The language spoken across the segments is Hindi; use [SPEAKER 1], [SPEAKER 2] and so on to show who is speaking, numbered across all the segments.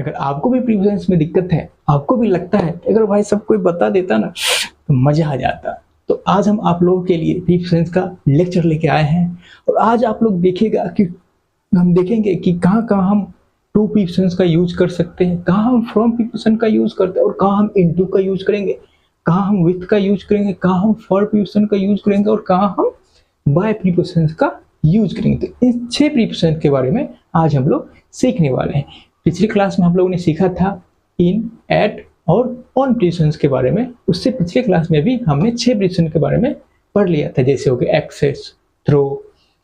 [SPEAKER 1] अगर आपको भी प्रीपोजिशंस में दिक्कत है, आपको भी लगता है अगर भाई सब कोई बता देता ना तो मजा आ जाता। तो आज हम आप लोगों के लिए प्रीपोजिशंस का लेक्चर लेके आए हैं और आज आप लोग देखिएगा कि हम देखेंगे कि कहाँ कहाँ हम टू प्रीपोजिशंस का यूज कर सकते हैं, कहाँ हम फ्रॉम प्रीपोजिशन का यूज करते हैं और कहाँ हम इनटू का यूज करेंगे, कहाँ हम विथ का यूज करेंगे, कहाँ हम फॉर प्रीपोजिशन का यूज करेंगे और कहाँ हम बाय प्रीपोजिशंस का यूज करेंगे। तो इन 6 प्रीपोजिशन के बारे में आज हम लोग सीखने वाले हैं। पिछली क्लास में हम लोगों ने सीखा था इन, एट और ऑन प्रीपोजिशंस के बारे में। उससे पिछले क्लास में भी हमने 6 प्रीपोजिशन के बारे में पढ़ लिया था, जैसे हो गए across, through,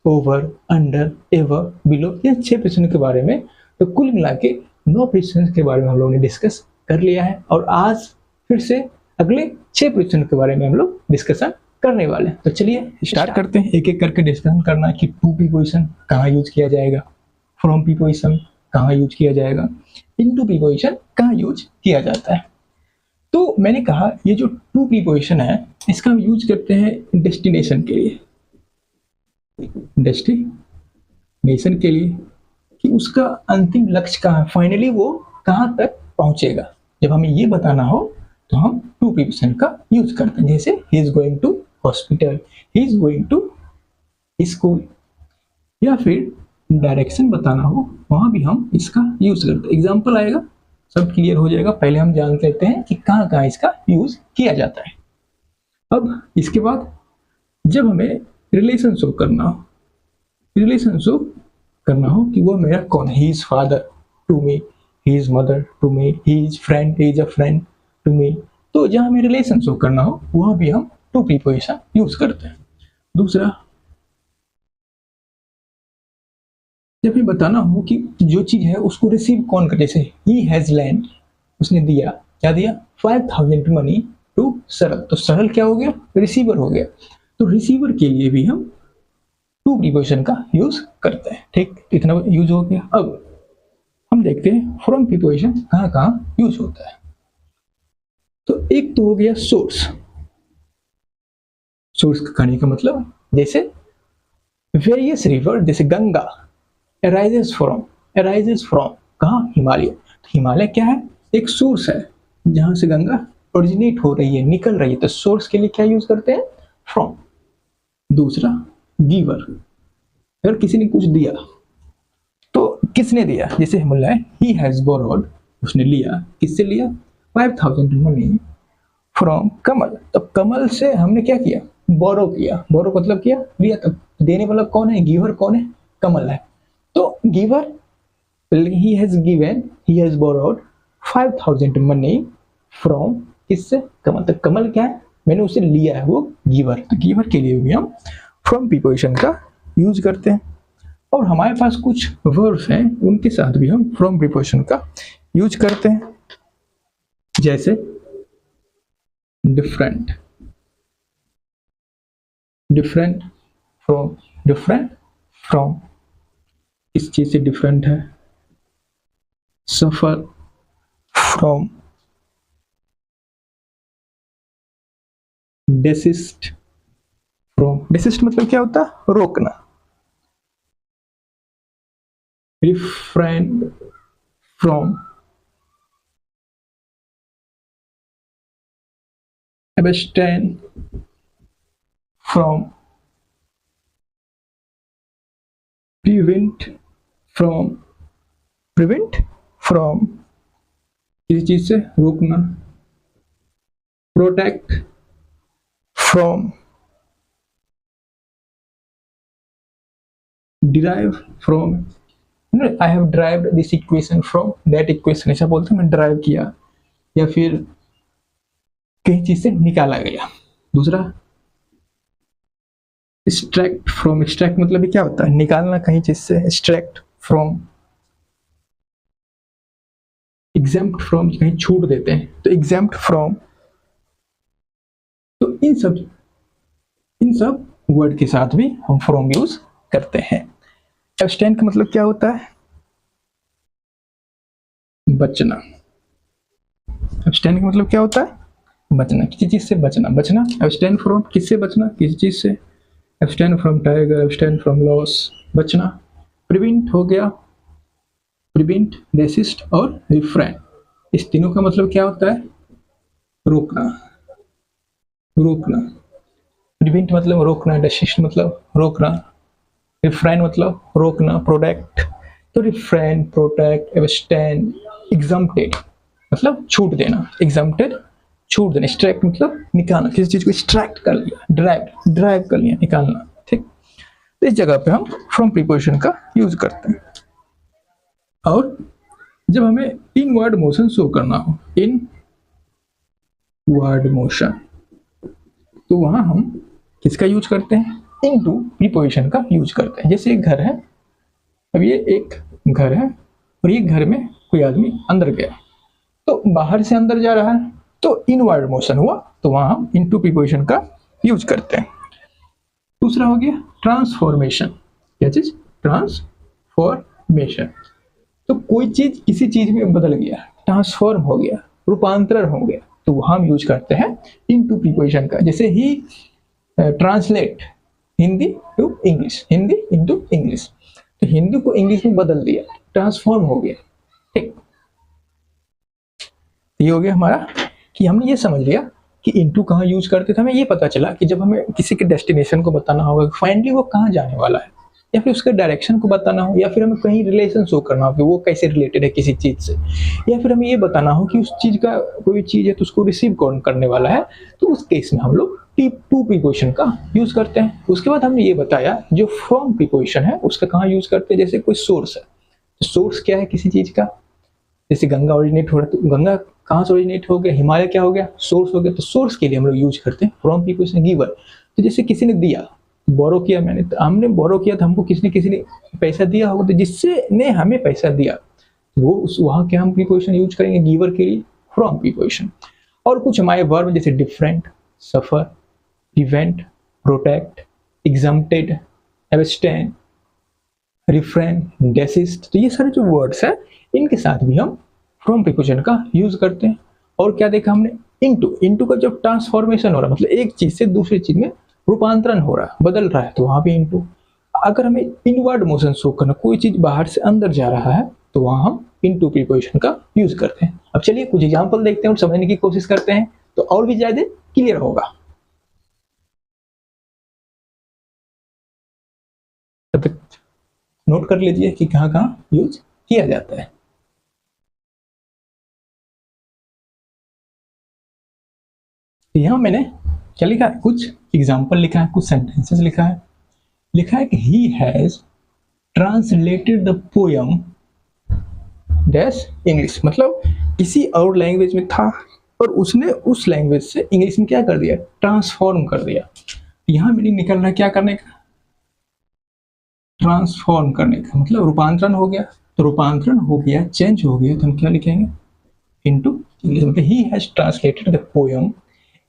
[SPEAKER 1] over, under, ever, below, ये 6 प्रीपोजिशन के बारे में। तो कुल मिला के 9 प्रीपोजिशन के बारे में हम लोगों ने डिस्कस कर लिया है और आज फिर से अगले 6 प्रीपोजिशन के बारे में हम लोग डिस्कशन करने वाले हैं। तो चलिए स्टार्ट करते हैं, एक एक करके डिस्कशन करना है कि टू प्रीपोजिशन कहाँ यूज किया जाएगा, फ्रॉम प्रीपोजिशन कहाँ यूज किया जाएगा, इनटू प्रीपोजिशन कहाँ यूज किया जाता है। तो मैंने कहा ये जो टू प्रीपोजिशन है इसका हम यूज करते हैं डेस्टिनेशन के लिए, डेस्टिनेशन के लिए कि उसका अंतिम लक्ष्य कहाँ है, फाइनली वो कहाँ तक पहुंचेगा। जब हमें ये बताना हो तो हम टू प्रीपोजिशन का यूज करते हैं, जैसे he is going to hospital, he is going to school, या फिर डायरेक्शन बताना हो वहां भी हम इसका यूज करते हैं। एग्जाम्पल आएगा, सब क्लियर हो जाएगा। पहले हम जान लेते हैं कि कहाँ कहाँ इसका यूज किया जाता है। अब इसके बाद जब हमें रिलेशन शो करना हो, रिलेशन शो करना हो कि वो मेरा कौन है, he is father to me, he is mother to me, he is friend, he is a friend to me, तो जहां हमें रिलेशन शो करना हो वहां भी हम टू प्रीपोजिशन यूज करते हैं। दूसरा, जब हमें बताना हो कि जो चीज है उसको रिसीव कौन करे, जैसे ही हैज लैंड, उसने दिया, क्या दिया, 5000 मनी टू सरल, तो सरल क्या हो गया, रिसीवर हो गया। तो रिसीवर के लिए भी हम टू प्रीपोजिशन का यूज करते हैं। ठीक, इतना यूज हो गया। अब हम देखते हैं फ्रॉम प्रीपोजिशन कहाँ कहाँ यूज होता है। तो एक तो हो गया सोर्स, सोर्स का कहने का मतलब जैसे वेरियस रिवर, जैसे गंगा अराइजेस फ्रॉम कहाँ, हिमालय। तो हिमालय क्या है, एक सोर्स है जहां से गंगा ओरिजिनेट हो रही है, निकल रही है। तो सोर्स के लिए क्या यूज करते हैं, फ्रॉम। दूसरा गिवर, अगर किसी ने कुछ दिया तो किसने दिया, जैसे बोला है ही हैज बोरोड, उसने लिया, किससे लिया, 5000 मनी फ्रॉम कमल। तो कमल से हमने क्या किया, बोरो किया, बोरो मतलब किया, लिया। तब देने वाला कौन है, गिवर कौन है, कमल है। तो giver, he has given, he has borrowed 5000 money from, किससे, कमल। तो कमल क्या है, मैंने उसे लिया है, वो गिवर। तो गिवर के लिए भी हम फ्रॉम प्रीपोजिशन का यूज करते हैं। और हमारे पास कुछ वर्ब्स हैं उनके साथ भी हम फ्रॉम प्रीपोजिशन का यूज करते हैं, जैसे different, different from, different from इस चीज से डिफरेंट है। सफर फ्रॉम, डेसिस्ट फ्रॉम, डेसिस्ट मतलब क्या होता है, रोकना। Refrain from, abstain from, prevent from, prevent from किसी चीज से रोकना। protect from, derive from, I have derived this equation from that equation, ऐसा बोलते हैं, मैं derive किया, या फिर कहीं चीज से निकाला गया। दूसरा extract from, extract मतलब क्या होता है, निकालना कहीं चीज से, extract from। exempt from, कहीं छूट देते हैं, तो exempt from। तो इन सब वर्ड के साथ भी हम from यूज करते हैं। abstain का मतलब क्या होता है, बचना। abstain का मतलब क्या होता है, बचना, किसी चीज से बचना, बचना। abstain from, किससे बचना, किसी चीज से। abstain from tiger, abstain from loss, बचना। prevent हो गया प्रिवेंट, रेसिस्ट और रिफ्रेन। इस तीनों का मतलब क्या होता है? रोकना। रोकना। प्रिवेंट मतलब रोकना, रेसिस्ट मतलब रोकना, रिफ्रेन मतलब रोकना, प्रोटेक्ट। तो रिफ्रेन, प्रोटेक्ट, एब्सटेन, एग्जम्प्टेड मतलब छूट देना, एग्जम्प्टेड छूट देना, एक्सट्रैक्ट मतलब निकालना, किसी चीज को एक्सट्रैक्ट कर लिया, ड्राइव ड्राइव कर लिया, निकालना। ठीक, तो इस जगह पे हम फ्रॉम प्रीपोजिशन का यूज करते हैं। और जब हमें इनवर्ड मोशन शो करना हो, इन वर्ड मोशन, तो वहां हम किसका यूज करते हैं? इनटू प्रीपोजिशन का यूज करते हैं। जैसे एक घर है, अब ये एक घर है और ये घर में कोई आदमी अंदर गया, तो बाहर से अंदर जा रहा है, तो इनवर्ड मोशन हुआ, तो वहां हम इनटू प्रीपोजिशन का यूज करते हैं। दूसरा हो गया ट्रांसफॉर्मेशन। क्या चीज? ट्रांसफॉर्मेशन। तो कोई चीज किसी चीज में बदल गया, ट्रांसफॉर्म हो गया, रूपांतरण हो गया, तो वहां हम यूज करते हैं इनटू प्रीपोजिशन का। जैसे ही translate Hindi to English, Hindi into English, तो हिंदी को इंग्लिश में बदल दिया, ट्रांसफॉर्म हो गया। ठीक, ये हो गया हमारा कि हमने ये समझ लिया कि इनटू कहाँ यूज करते थे। हमें ये पता चला कि जब हमें किसी के डेस्टिनेशन को बताना होगा, फाइनली वो कहाँ जाने वाला है, या फिर उसके डायरेक्शन को बताना हो, या फिर हमें कहीं रिलेशन शो करना हो कि वो कैसे रिलेटेड है किसी चीज से, या फिर हमें ये बताना हो कि उस चीज का कोई चीज है तो उसको रिसीव कौन करने वाला है, तो उस केस में हम लोग टू प्रीपोजिशन का यूज करते हैं। उसके बाद हमने ये बताया जो फ्रॉम प्रीपोजिशन है उसका कहाँ यूज करते हैं। जैसे कोई सोर्स है, तो सोर्स क्या है किसी चीज का, जैसे गंगा ओरिजिनेट हो रहा है, तो गंगा कहाँ से ओरिजिनेट हो गया, हिमालय क्या हो गया, सोर्स हो गया, तो सोर्स के लिए हम लोग यूज करते हैं फ्रॉम प्रीपोजिशन। गिवर, तो जैसे किसी ने दिया, बोरो किया, मैंने, तो हमने बोरो किया, तो हमको किसी ने पैसा दिया होगा, तो जिससे ने हमें पैसा दिया, वो उस वहां क्या हम प्रीपोजिशन यूज करेंगे गिवर के लिए, फ्रॉम प्रीपोजिशन। और कुछ हमारे वर्ब जैसे different, suffer, prevent, protect, exempted, abstain, refrain, desist, तो ये सारे जो वर्ड्स है इनके साथ भी हम फ्रॉम प्रीपोजिशन का यूज करते हैं। और क्या देखा हमने? इनटू, इनटू का जब ट्रांसफॉर्मेशन हो रहा है, मतलब एक चीज से दूसरी चीज में रूपांतरण हो रहा है, बदल रहा है, तो वहां भी इनटू। अगर हमें इनवर्ड मोशन शो करना, कोई चीज बाहर से अंदर जा रहा है, तो वहां हम इनटू प्रीपोजिशन का यूज करते हैं। अब चलिए कुछ एग्जांपल देखते हैं और समझने की कोशिश करते हैं, तो और भी ज्यादा क्लियर होगा। तब तक नोट कर लीजिए कि कहाँ कहाँ यूज किया जाता है। यहाँ मैंने क्या लिखा है? कुछ एग्जाम्पल लिखा है, कुछ सेंटेंसेस लिखा है। लिखा है कि he has translated the poem dash English, मतलब किसी और लैंग्वेज में था और उसने उस लैंग्वेज से इंग्लिश में क्या कर दिया? ट्रांसफॉर्म कर दिया। यहाँ मीनिंग निकल रहा है क्या करने का? ट्रांसफॉर्म करने का, मतलब रूपांतरण हो गया, तो रूपांतरण हो गया, चेंज हो गया, तो हम क्या लिखेंगे? Into English. मतलब he has translated the poem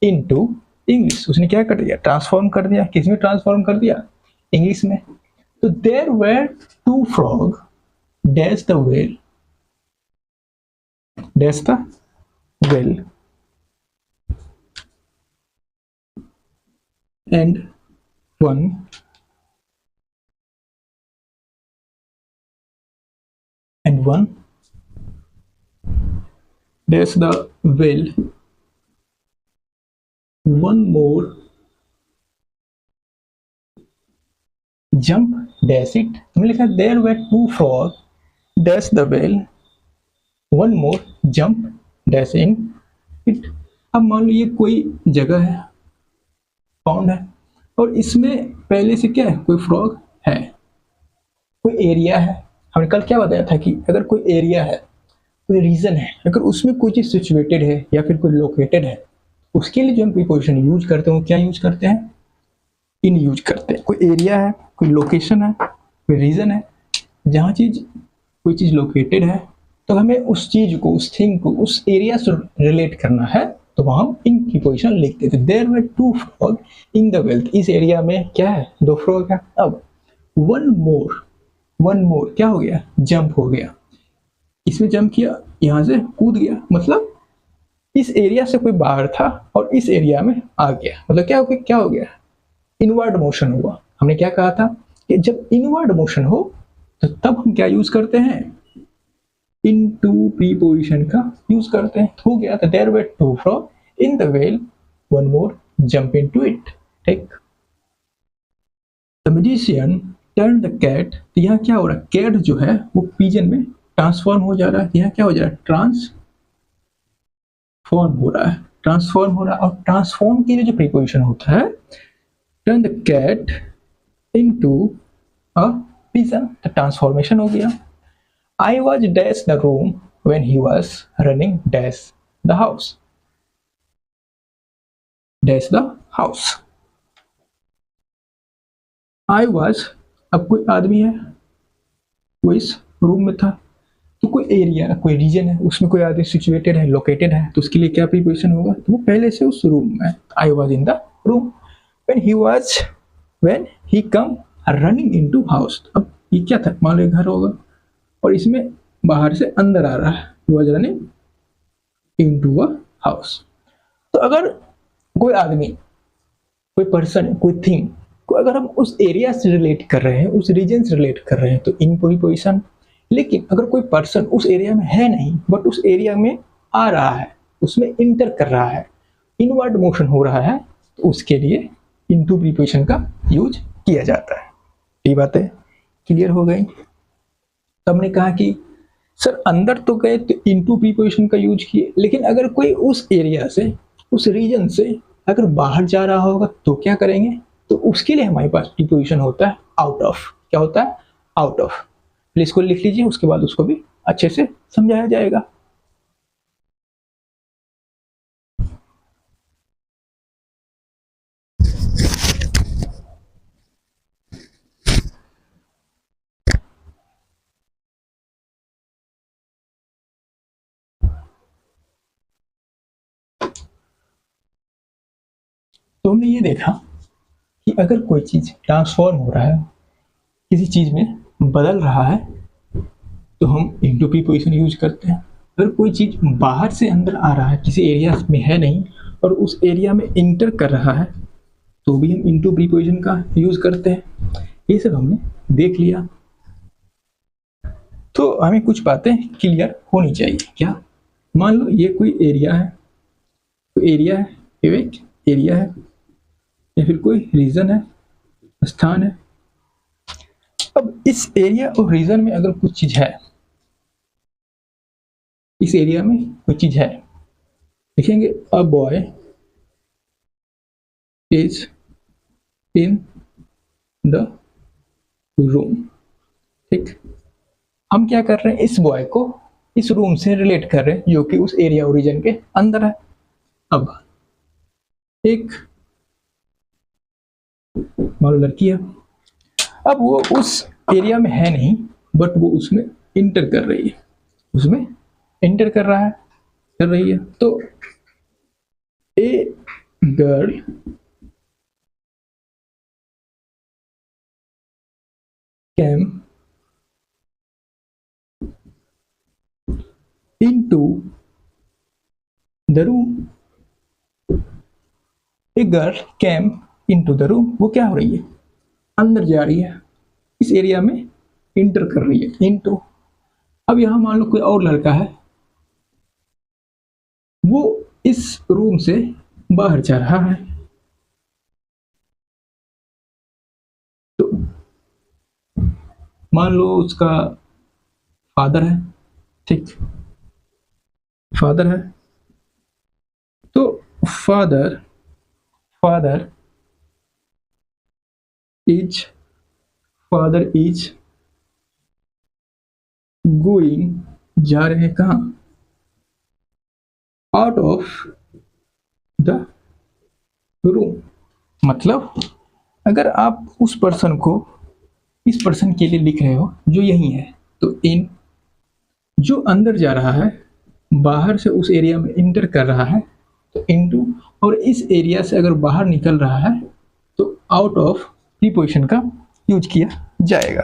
[SPEAKER 1] into English, उसने क्या कर दिया? ट्रांसफॉर्म कर दिया। किस में ट्रांसफॉर्म कर दिया? इंग्लिश में। तो there were two frog dash the well, dash the well and one dash the well, one more jump dash it। हमने लिखा there were two frogs dash the well, one more jump dash in it। अब मान लो ये कोई जगह है, पाउंड है, और इसमें पहले से क्या है? कोई फ्रॉग है, कोई एरिया है। हमने कल क्या बताया था कि अगर कोई एरिया है, कोई रीजन है, अगर उसमें कोई चीज सिचुएटेड है या फिर कोई लोकेटेड है, उसके लिए जो हम प्रीपोजिशन यूज करते हैं वो क्या यूज करते हैं? इन यूज करते हैं। कोई एरिया है, कोई लोकेशन है, कोई रीजन है, जहाँ कोई चीज लोकेटेड है, तो हमें उस चीज को, उस थिंग को उस एरिया से रिलेट करना है, तो वहां हम इन प्रीपोजिशन लिखते थे। There were two frog in the well, इस एरिया में क्या है? दो फ्रॉग है। अब वन मोर क्या हो गया? जंप हो गया। इसमें जंप किया, यहां से कूद गया, मतलब इस एरिया से कोई बाहर था और इस एरिया में आ गया, मतलब क्या हो गया? इनवर्ड मोशन हुआ। हमने क्या कहा था कि जब इनवर्ड मोशन हो तो तब हम क्या यूज करते हैं? इनटू प्रीपोजिशन का यूज करते हैं। हो गया था there were two frog in the well, one more jump into it. ठीक, the magician turn the cat, तो यहाँ क्या हो रहा है, कैट जो है वो पिजन में ट्रांसफॉर्म हो जा रहा है। यहाँ क्या हो जा रहा है, ट्रांसफॉर्म हो रहा है, ट्रांसफॉर्म हो रहा है। और ट्रांसफॉर्म के लिए जो प्रीपोजिशन होता है, turn the cat into a pigeon, तो ट्रांसफॉर्मेशन हो गया। I was dash the room when he was running dash the house. Dash the house. I was, अब कोई आदमी है वो इस रूम में था, तो कोई एरिया, कोई रीजन है, उसमें कोई आदमी सिचुएटेड है, लोकेटेड है, तो उसके लिए क्या प्रीपोजिशन होगा, तो वो पहले से उस रूम में। I was in the room when he come running into house। अब ये क्या था, मान लो घर होगा और इसमें बाहर से अंदर आ रहा है, he was running into a house। तो अगर कोई आदमी, कोई पर्सन, कोई थिंग को अगर हम उस एरिया से रिलेट कर रहे हैं, उस रीजन से रिलेट कर रहे हैं, तो इन प्रीपोजिशन। लेकिन अगर कोई पर्सन उस एरिया में है नहीं बट उस एरिया में आ रहा है, उसमें इंटर कर रहा है, इनवर्ड मोशन हो रहा है, तो उसके लिए इनटू प्रीपोजिशन का यूज किया जाता है। ये बातें क्लियर हो गई। तो हमने कहा कि सर अंदर तो गए तो इनटू प्रीपोजिशन का यूज किए, लेकिन अगर कोई उस एरिया से, उस रीजन से अगर बाहर जा रहा होगा तो क्या करेंगे, तो उसके लिए हमारे पास प्रीपोजिशन होता है आउट ऑफ। क्या होता है, आउट ऑफ। प्लीज इसको लिख लीजिए, उसके बाद उसको भी अच्छे से समझाया जाएगा। तो हमने ये देखा कि अगर कोई चीज ट्रांसफॉर्म हो रहा है, किसी चीज में बदल रहा है, तो हम इनटू प्रीपोजिशन यूज करते हैं। अगर कोई चीज बाहर से अंदर आ रहा है, किसी एरिया में है नहीं और उस एरिया में इंटर कर रहा है, तो भी हम इनटू प्रीपोजिशन का यूज करते हैं। ये सब हमने देख लिया, तो हमें कुछ बातें क्लियर होनी चाहिए। क्या, मान लो ये कोई एरिया है, तो एरिया है, एक एरिया है, या फिर कोई रीजन है, स्थान है। अब इस एरिया और रीजन में अगर कुछ चीज है, इस एरिया में कोई चीज है, लिखेंगे a boy is in the room. ठीक, हम क्या कर रहे हैं, इस बॉय को इस रूम से रिलेट कर रहे हैं जो कि उस एरिया और रीजन के अंदर है। अब एक मान लो लड़की है, अब वो उस एरिया में है नहीं बट वो उसमें इंटर कर रही है, उसमें इंटर कर रहा है, कर रही है। तो a girl came into the room. A girl came into the room, वो क्या हो रही है, अंदर जा रही है, इस एरिया में इंटर कर रही है, इनटू। अब यहां मान लो कोई और लड़का है, वो इस रूम से बाहर जा रहा है, तो मान लो उसका फादर है, ठीक, फादर है, तो father father is father is going, जा रहे हैं कहाँ, आउट ऑफ द रूम। मतलब अगर आप उस पर्सन को इस पर्सन के लिए लिख रहे हो जो यही है, तो इन, जो अंदर जा रहा है, बाहर से उस एरिया में इंटर कर रहा है, तो इनटू, और इस एरिया से अगर बाहर निकल रहा है तो आउट ऑफ प्रीपोजिशन का यूज किया जाएगा।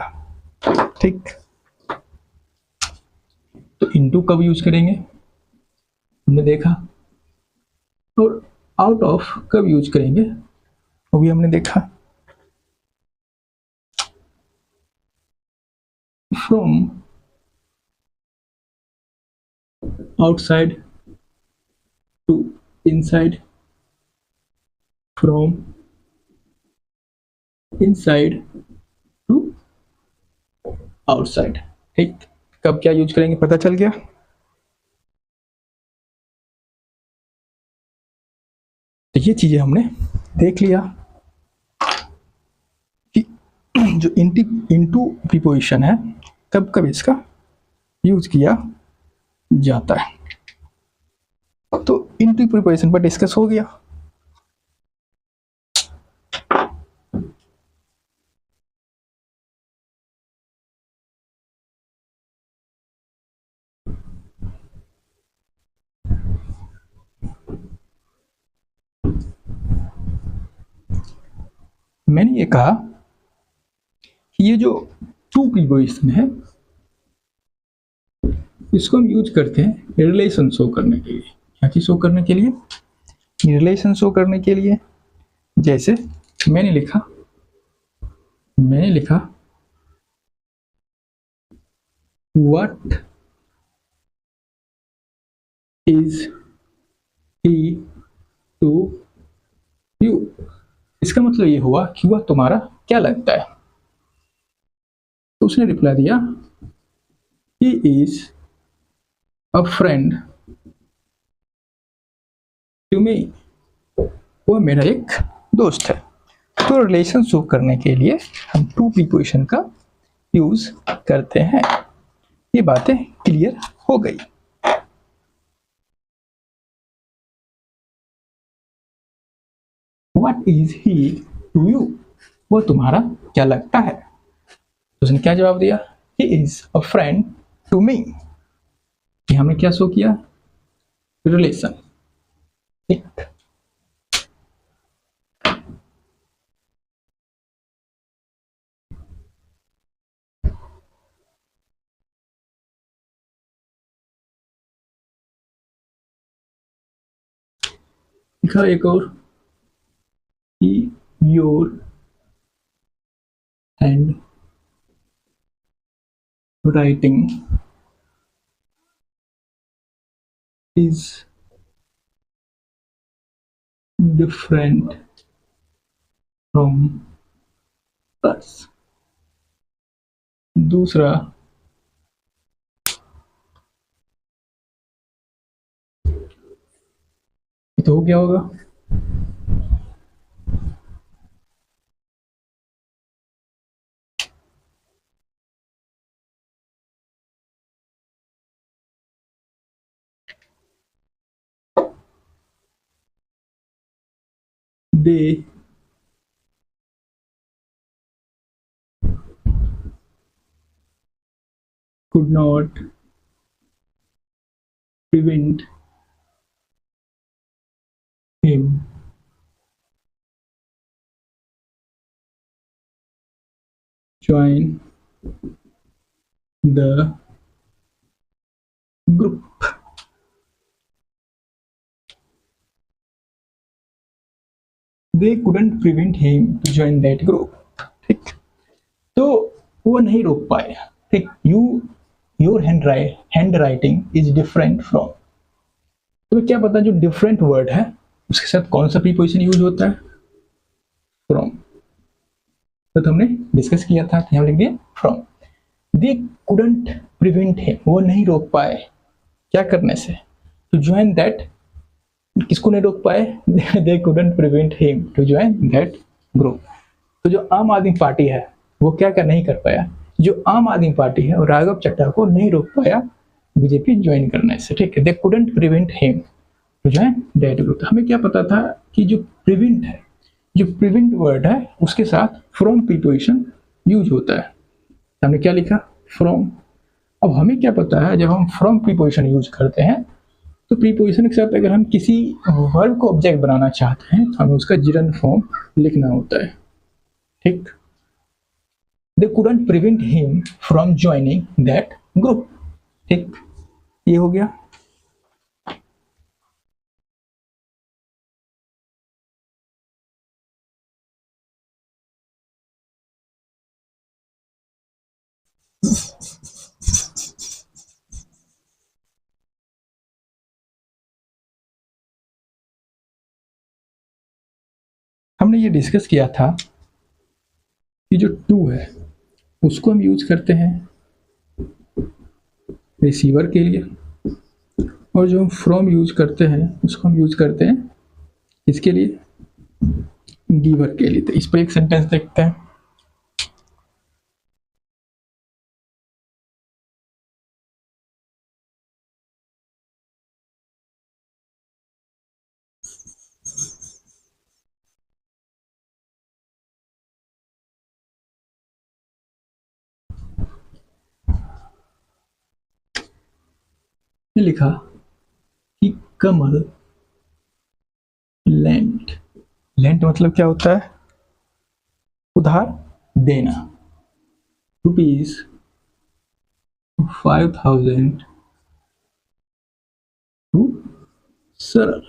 [SPEAKER 1] ठीक, तो इनटू कब यूज करेंगे हमने देखा, और आउट ऑफ कब यूज करेंगे वो भी हमने देखा। From outside to inside, from inside to outside। ठीक, कब क्या यूज करेंगे पता चल गया। तो ये चीजें हमने देख लिया कि जो इनटू प्रीपोजिशन है कब कब इसका यूज किया जाता है। तो इनटू प्रीपोजिशन पर डिस्कस हो गया। मैंने ये कहा कि ये जो टू प्रीपोजिशन है इसको हम यूज करते हैं रिलेशन शो करने के लिए। क्या चीज शो करने के लिए? रिलेशन शो करने के लिए। जैसे मैंने लिखा what is he to you. इसका मतलब ये हुआ कि वह तुम्हारा क्या लगता है। तो उसने रिप्लाई दिया he is a friend to me. वो मेरा एक दोस्त है। तो रिलेशन शो करने के लिए हम टू प्रीपोजिशन का यूज करते हैं। ये बातें क्लियर हो गई। What is he to you? वो तुम्हारा क्या लगता है? तो उसने क्या जवाब दिया? He is a friend to me। ये हमने क्या शो किया? रिलेशन। ठीक, लिखा एक और he your hand writing is different from us। दूसरा तो क्या होगा? they could not prevent him join the group। they couldn't prevent him to join that group। ठीक, तो वो नहीं रोक पाए। ठीक, your hand writing is different from. तो क्या पता जो डिफरेंट वर्ड है उसके साथ कौन सा प्रीपोजिशन यूज होता है? फ्रॉम। तो हमने डिस्कस किया था, यहाँ लिख दिया from. They couldn't prevent him, वो नहीं रोक पाए क्या करने से? To join that. किसको नहीं रोक पाए? They couldn't prevent him to join that group. तो जो आम आदमी पार्टी है वो क्या कर नहीं कर पाया? जो आम आदमी पार्टी है और राघव चड्ढा को नहीं रोक पाया बीजेपी ज्वाइन करने से। ठीक है, they couldn't prevent him to join that group. हमें क्या पता था कि जो प्रिवेंट है, जो प्रिवेंट वर्ड है उसके साथ फ्रॉम प्रीपोजिशन यूज होता है। हमने क्या लिखा? फ्रॉम। अब हमें क्या पता है जब हम फ्रॉम प्रीपोजिशन यूज करते हैं तो प्रीपोजिशन के साथ अगर हम किसी वर्ब को ऑब्जेक्ट बनाना चाहते हैं तो हमें उसका जिरन फॉर्म लिखना होता है। ठीक, दे couldn't prevent him from joining that group. ठीक, ये हो गया। हमने ये डिस्कस किया था कि जो टू है उसको हम यूज करते हैं रिसीवर के लिए, और जो हम फ्रॉम यूज करते हैं उसको हम यूज करते हैं इसके लिए, गिवर के लिए। तो इस पर एक सेंटेंस देखते हैं। ये लिखा कि कमल लेंट, लेंट मतलब क्या होता है? उधार देना। ₹5,000 टू सरल।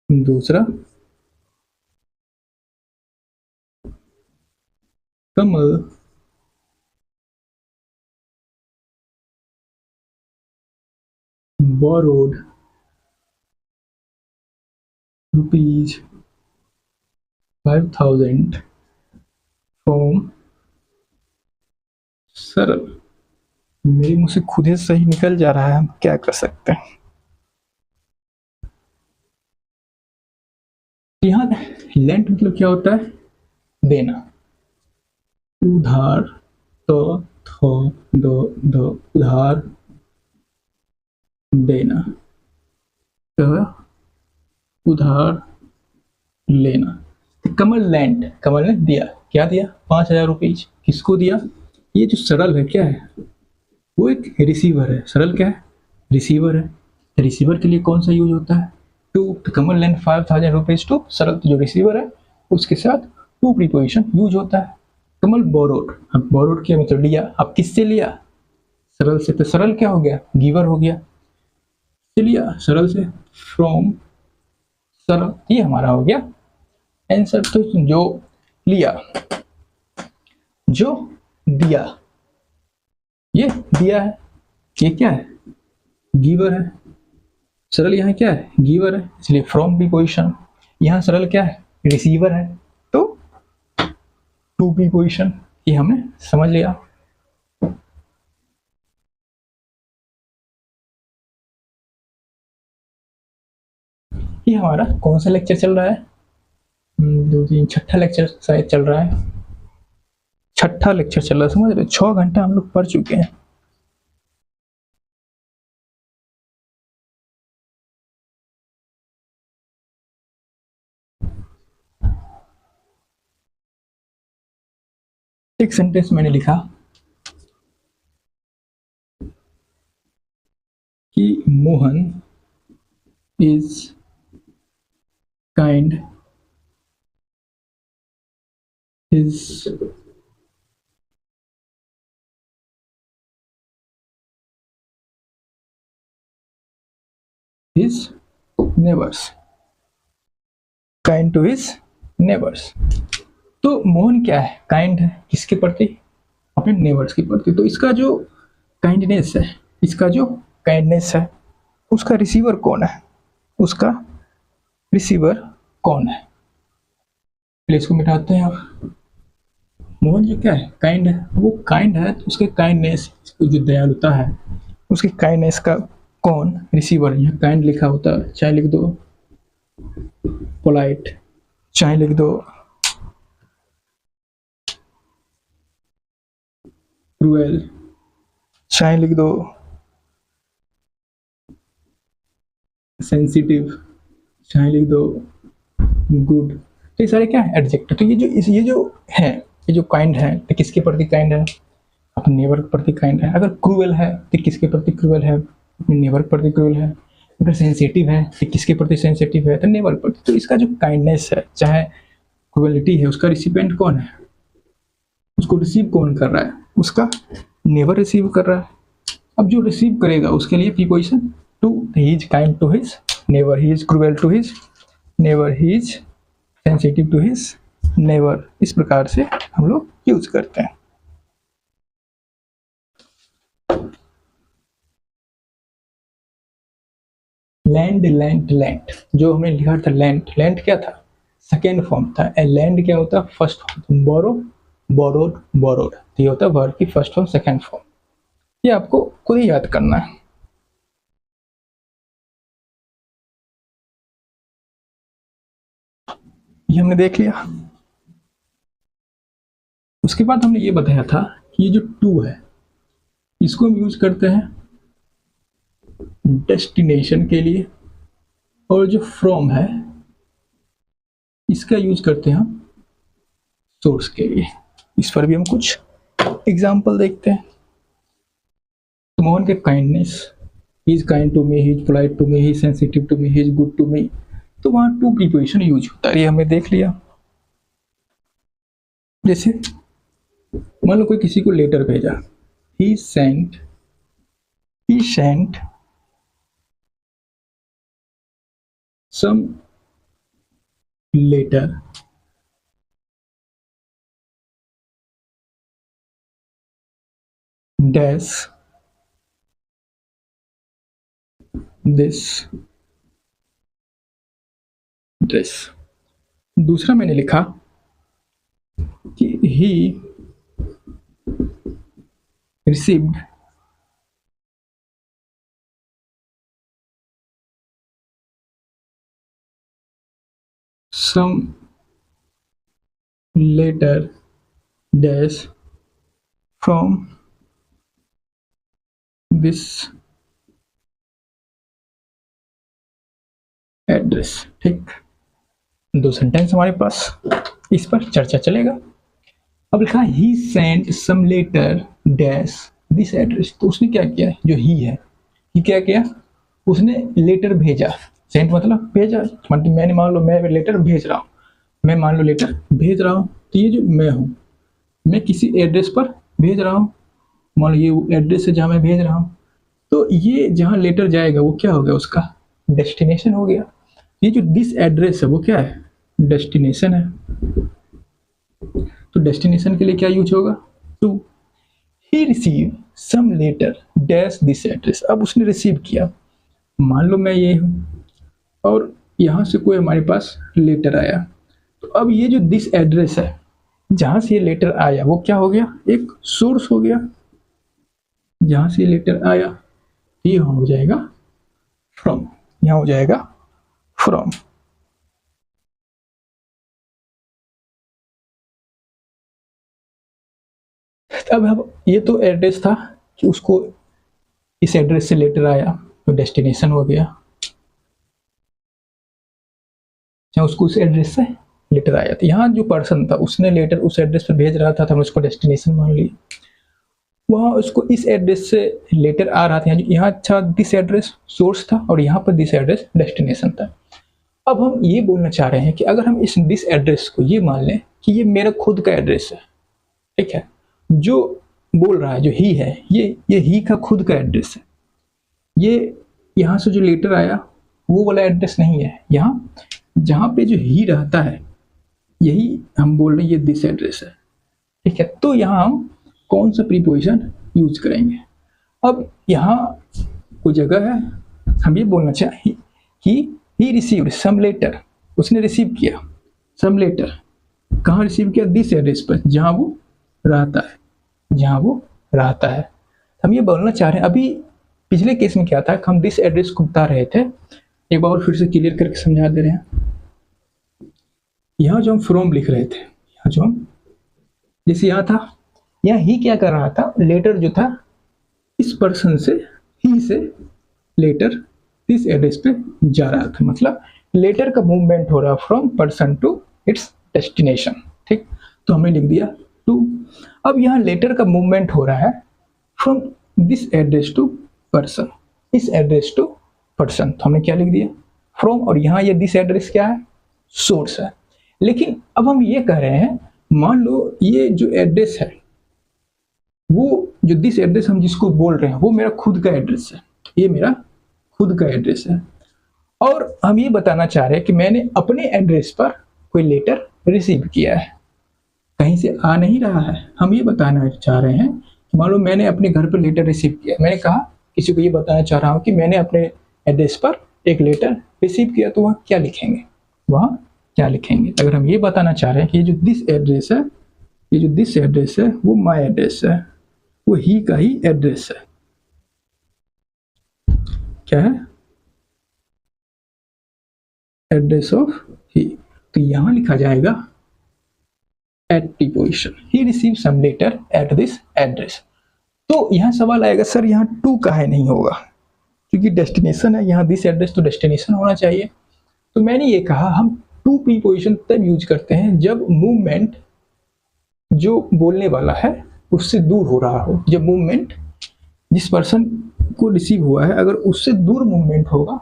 [SPEAKER 1] दूसरा, कमल borrowed ₹5,000 from सरल। मेरे मुंह से खुद ही सही निकल जा रहा है, हम क्या कर सकते हैं। यहाँ लेंट मतलब क्या होता है? देना। उधार, तो दो दो उधार देना, तो उधार लेना। कमल लैंड, कमल ने दिया, क्या दिया? 5,000 रुपीज। किसको दिया? ये जो सरल है क्या है? वो एक रिसीवर है। सरल क्या है? रिसीवर है। रिसीवर के लिए कौन सा यूज होता है? To. Kamal lend 5,000 rupees to Saral, जो रिसीवर है उसके साथ टू प्रीपोजिशन यूज होता है। कमल बोरोड, अब बोरोड किया मतलब लिया। अब किससे लिया? सरल से। तो सरल क्या हो गया? गिवर हो गया। लिया सरल से, फ्रॉम सरल। ये हमारा हो गया आंसर। तो जो लिया, जो दिया, ये दिया है, ये क्या है? गिवर है। सरल यहाँ क्या है? गिवर है, इसलिए फ्रॉम प्रीपोजिशन। यहाँ सरल क्या है? रिसीवर है, तो टू प्रीपोजिशन। ये हमने समझ लिया। ये हमारा कौन सा लेक्चर चल रहा है? 2 3 छठा लेक्चर शायद चल रहा है। छठा लेक्चर चल रहा है, समझ रहे? 6 घंटा हम लोग पढ़ चुके हैं। एक सेंटेंस मैंने लिखा कि Mohan is kind his his neighbors, kind to his neighbors। तो मोहन क्या है? काइंड है। किसके प्रति? अपने नेबर्स के प्रति। तो इसका जो काइंडनेस है, इसका जो काइंडनेस है, उसका रिसीवर कौन है? उसका रिसीवर कौन है? पहले इसको मिटाते हैं। अब मोहन जो क्या है? काइंड है। वो काइंड है, तो उसके काइंडनेस, जो दयालुता है, उसके काइंडनेस का कौन रिसीवर है? यहाँ काइंड लिखा होता है, चाहे लिख दो पोलाइट, चाहे लिख दो क्रूएल, चाहे लिख दो सेंसिटिव, चाहे लिख दो गुड। तो ये सारे क्या है? एडजेक्टिव। तो ये जो है, ये जो काइंड है, तो किसके प्रति काइंड है? अपने नेबर के प्रति काइंड है। अगर क्रूएल है तो किसके प्रति क्रूएल है? अपने नेबर के प्रति क्रूएल है। अगर सेंसिटिव है तो किसके प्रति सेंसिटिव है? तो नेबर प्रति। तो इसका जो काइंडनेस है, चाहे क्रूएलिटी है, उसका रिसिपेंट कौन है? उसको रिसीव कौन कर रहा है? उसका नेबर रिसीव कर रहा है। अब जो रिसीव करेगा उसके लिए preposition to. He is kind to his neighbour, he is cruel to his neighbour, he is sensitive to his neighbour. इस प्रकार से हम लोग यूज करते हैं। लैंड, लैंड, लैंड, जो हमने लिखा था लैंड, लैंड क्या था? सेकेंड फॉर्म था। लैंड क्या होता है? First form. Borrow, borrowed, borrowed, तो ये होता है वर्ब की फर्स्ट फॉर्म सेकेंड फॉर्म। ये आपको खुद ही याद करना है। ये हमने देख लिया। उसके बाद हमने ये बताया था कि ये जो टू है इसको हम यूज करते हैं डेस्टिनेशन के लिए, और जो फ्रॉम है इसका यूज करते हैं हम सोर्स के लिए। इस पर भी हम कुछ एग्जाम्पल देखते हैं। तो मोहन के kindness, he is kind to me, he is polite to me, he is sensitive to me, he is good to me, तो वहां टू प्रीपोजिशन यूज होता है। ये हमने देख लिया। जैसे मान लो कोई किसी को लेटर भेजा, ही Saint some later dash this dress। दूसरा मैंने लिखा कि he received some letter dash from this address. ठीक, दो सेंटेंस हमारे पास, इस पर चर्चा चलेगा। अब लिखा he sent some letter dash this address. तो उसने क्या किया, जो ही है, ही क्या किया, उसने लेटर भेजा। सेंट मतलब भेजा, मतलब मैंने मान लो मैं लेटर भेज रहा हूँ, मैं मान लो लेटर भेज रहा हूँ, तो ये जो मैं हूँ, मैं किसी एड्रेस पर भेज रहा हूँ, मान लो ये एड्रेस है जहाँ मैं भेज रहा हूँ, तो ये जहाँ लेटर जाएगा वो क्या हो गया, उसका डेस्टिनेशन हो गया। ये जो दिस एड्रेस है वो क्या है, डेस्टिनेशन है। तो डेस्टिनेशन के लिए क्या यूज होगा, to. He receive some letter dash this address. अब उसने रिसीव किया, मान लो मैं ये हूँ और यहाँ से कोई हमारे पास लेटर आया, तो अब ये जो दिस एड्रेस है जहाँ से ये लेटर आया वो क्या हो गया, एक सोर्स हो गया। जहाँ से ये लेटर आया ये हो जाएगा फ्रॉम, यहाँ हो जाएगा फ्रॉम। अब ये तो एड्रेस था कि उसको इस एड्रेस से लेटर आया तो डेस्टिनेशन हो गया, चाहे उसको उस एड्रेस से लेटर आया था। यहाँ जो पर्सन था उसने लेटर उस एड्रेस पर भेज रहा था, तो हम उसको डेस्टिनेशन मान लिया। वहाँ उसको इस एड्रेस से लेटर आ रहा था, यहाँ अच्छा दिस एड्रेस सोर्स था और यहाँ पर दिस एड्रेस डेस्टिनेशन था। अब हम ये बोलना चाह रहे हैं कि अगर हम इस दिस एड्रेस को ये मान लें कि ये मेरा खुद का एड्रेस है, ठीक है, जो बोल रहा है जो ही है ये ही का खुद का एड्रेस है। ये यहाँ से जो लेटर आया वो वाला एड्रेस नहीं है, यहाँ जहाँ पे जो ही रहता है यही हम बोल रहे हैं ये दिस एड्रेस है, ठीक है। तो यहाँ हम कौन सा प्रीपोजिशन यूज करेंगे। अब यहाँ कोई जगह है, हम ये बोलना चाहिए कि ही रिसीव्ड सम लेटर, उसने रिसीव किया सम लेटर, कहाँ रिसीव किया, दिस एड्रेस पर जहाँ वो रहता है, जहाँ वो रहता है। हम ये बोलना चाह रहे हैं, अभी पिछले केस में क्या था, हम दिस एड्रेस को बता रहे थे, एक बार फिर से क्लियर करके समझा दे रहे हैं। यहाँ जो हम फ्रॉम लिख रहे थे, यहाँ जो हम जैसे यहाँ था, यहाँ ही क्या कर रहा था, लेटर जो था इस पर्सन से, ही से लेटर इस एड्रेस पे जा रहा था, मतलब लेटर का मूवमेंट हो रहा from person to its destination, ठीक। तो हमने लिख दिया टू। अब यहाँ लेटर का मूवमेंट हो रहा है from this address to person, इस एड्रेस टू पर्सन, तो हमने क्या लिख दिया फ्रॉम, और यहाँ ये दिस एड्रेस क्या है, सोर्स है। लेकिन अब हम ये कह रहे हैं, मान लो ये जो एड्रेस है, वो जो दिस एड्रेस हम जिसको बोल रहे हैं वो मेरा खुद का एड्रेस है, ये मेरा खुद का एड्रेस है, और हम ये बताना चाह रहे हैं कि मैंने अपने एड्रेस पर कोई लेटर रिसीव किया है, कहीं से आ नहीं रहा है। हम ये बताना चाह रहे हैं कि मान लो मैंने अपने घर पर लेटर रिसीव किया, मैंने कहा किसी को ये बताना चाह रहा हूँ कि मैंने अपने एड्रेस पर एक लेटर रिसीव किया, तो वहाँ क्या लिखेंगे, वहाँ क्या लिखेंगे। अगर हम ये बताना चाह रहे हैं कि ये जो दिस एड्रेस है, ये जो दिस एड्रेस है वो माय एड्रेस है, वो ही का ही एड्रेस है। क्या है? Address of he. तो यहां लिखा जाएगा at T position, he receive some letter at this address. तो यहाँ सवाल आएगा सर यहाँ टू काहे नहीं होगा, क्योंकि डेस्टिनेशन है, यहाँ दिस एड्रेस तो डेस्टिनेशन होना चाहिए। तो मैंने ये कहा हम टू प्रीपोजिशन तब यूज करते हैं जब मूवमेंट जो बोलने वाला है उससे दूर हो रहा हो। जब मूवमेंट जिस पर्सन को रिसीव हुआ है अगर उससे दूर मूवमेंट होगा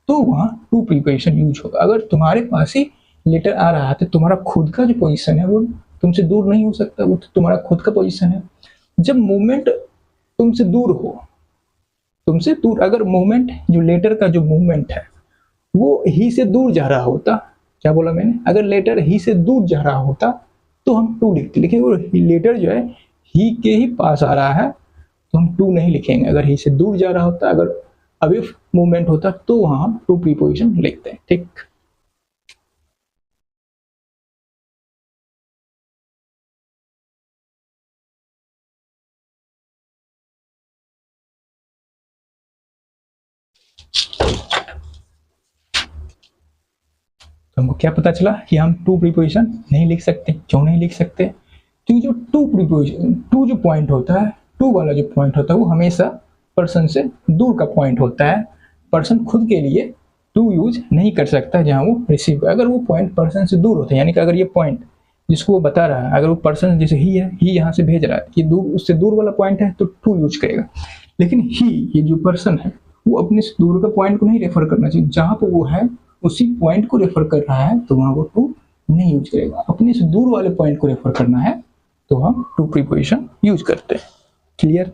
[SPEAKER 1] तो वहाँ टू प्रीपोजिशन यूज होगा। अगर तुम्हारे पास ही लेटर आ रहा है तो तुम्हारा खुद का जो पोजीशन है वो तुमसे दूर नहीं हो सकता, वो तो तुम्हारा खुद का पोजीशन है। जब मूवमेंट तुमसे दूर हो, तुमसे दूर, अगर मूवमेंट जो लेटर का जो मूवमेंट है वो ही से दूर जा रहा होता, क्या बोला मैंने, अगर लेटर ही से दूर जा रहा होता तो हम टू लिखते, लेकिन वो लेटर जो है ही के ही पास आ रहा है तो हम टू नहीं लिखेंगे। अगर ही से दूर जा रहा होता, अगर अवे मूवमेंट होता तो वहां हम टू प्रीपोजिशन लिखते हैं। ठीक, तो हमको क्या पता चला कि हम टू प्रीपोजिशन नहीं लिख सकते। क्यों नहीं लिख सकते? क्योंकि जो टू प्रीपोजिशन, टू जो पॉइंट होता है, टू वाला जो पॉइंट होता है वो हमेशा पर्सन से दूर का पॉइंट होता है। पर्सन खुद के लिए टू यूज नहीं कर सकता जहाँ वो रिसीव, अगर वो पॉइंट पर्सन से दूर होता है, यानी कि अगर ये पॉइंट जिसको वो बता रहा है अगर वो पर्सन जैसे ही है, ही यहाँ से भेज रहा है, ये दूर, उससे दूर वाला पॉइंट है तो टू यूज करेगा। लेकिन ही, ये जो पर्सन है वो अपने से दूर का पॉइंट को नहीं रेफर करना चाहिए, जहाँ पर वो है उसी पॉइंट को रेफर कर रहा है तो वहाँ वो टू नहीं यूज करेगा। अपने से दूर वाले पॉइंट को रेफर करना है तो हम टू प्रीपोजिशन यूज करते हैं। क्लियर?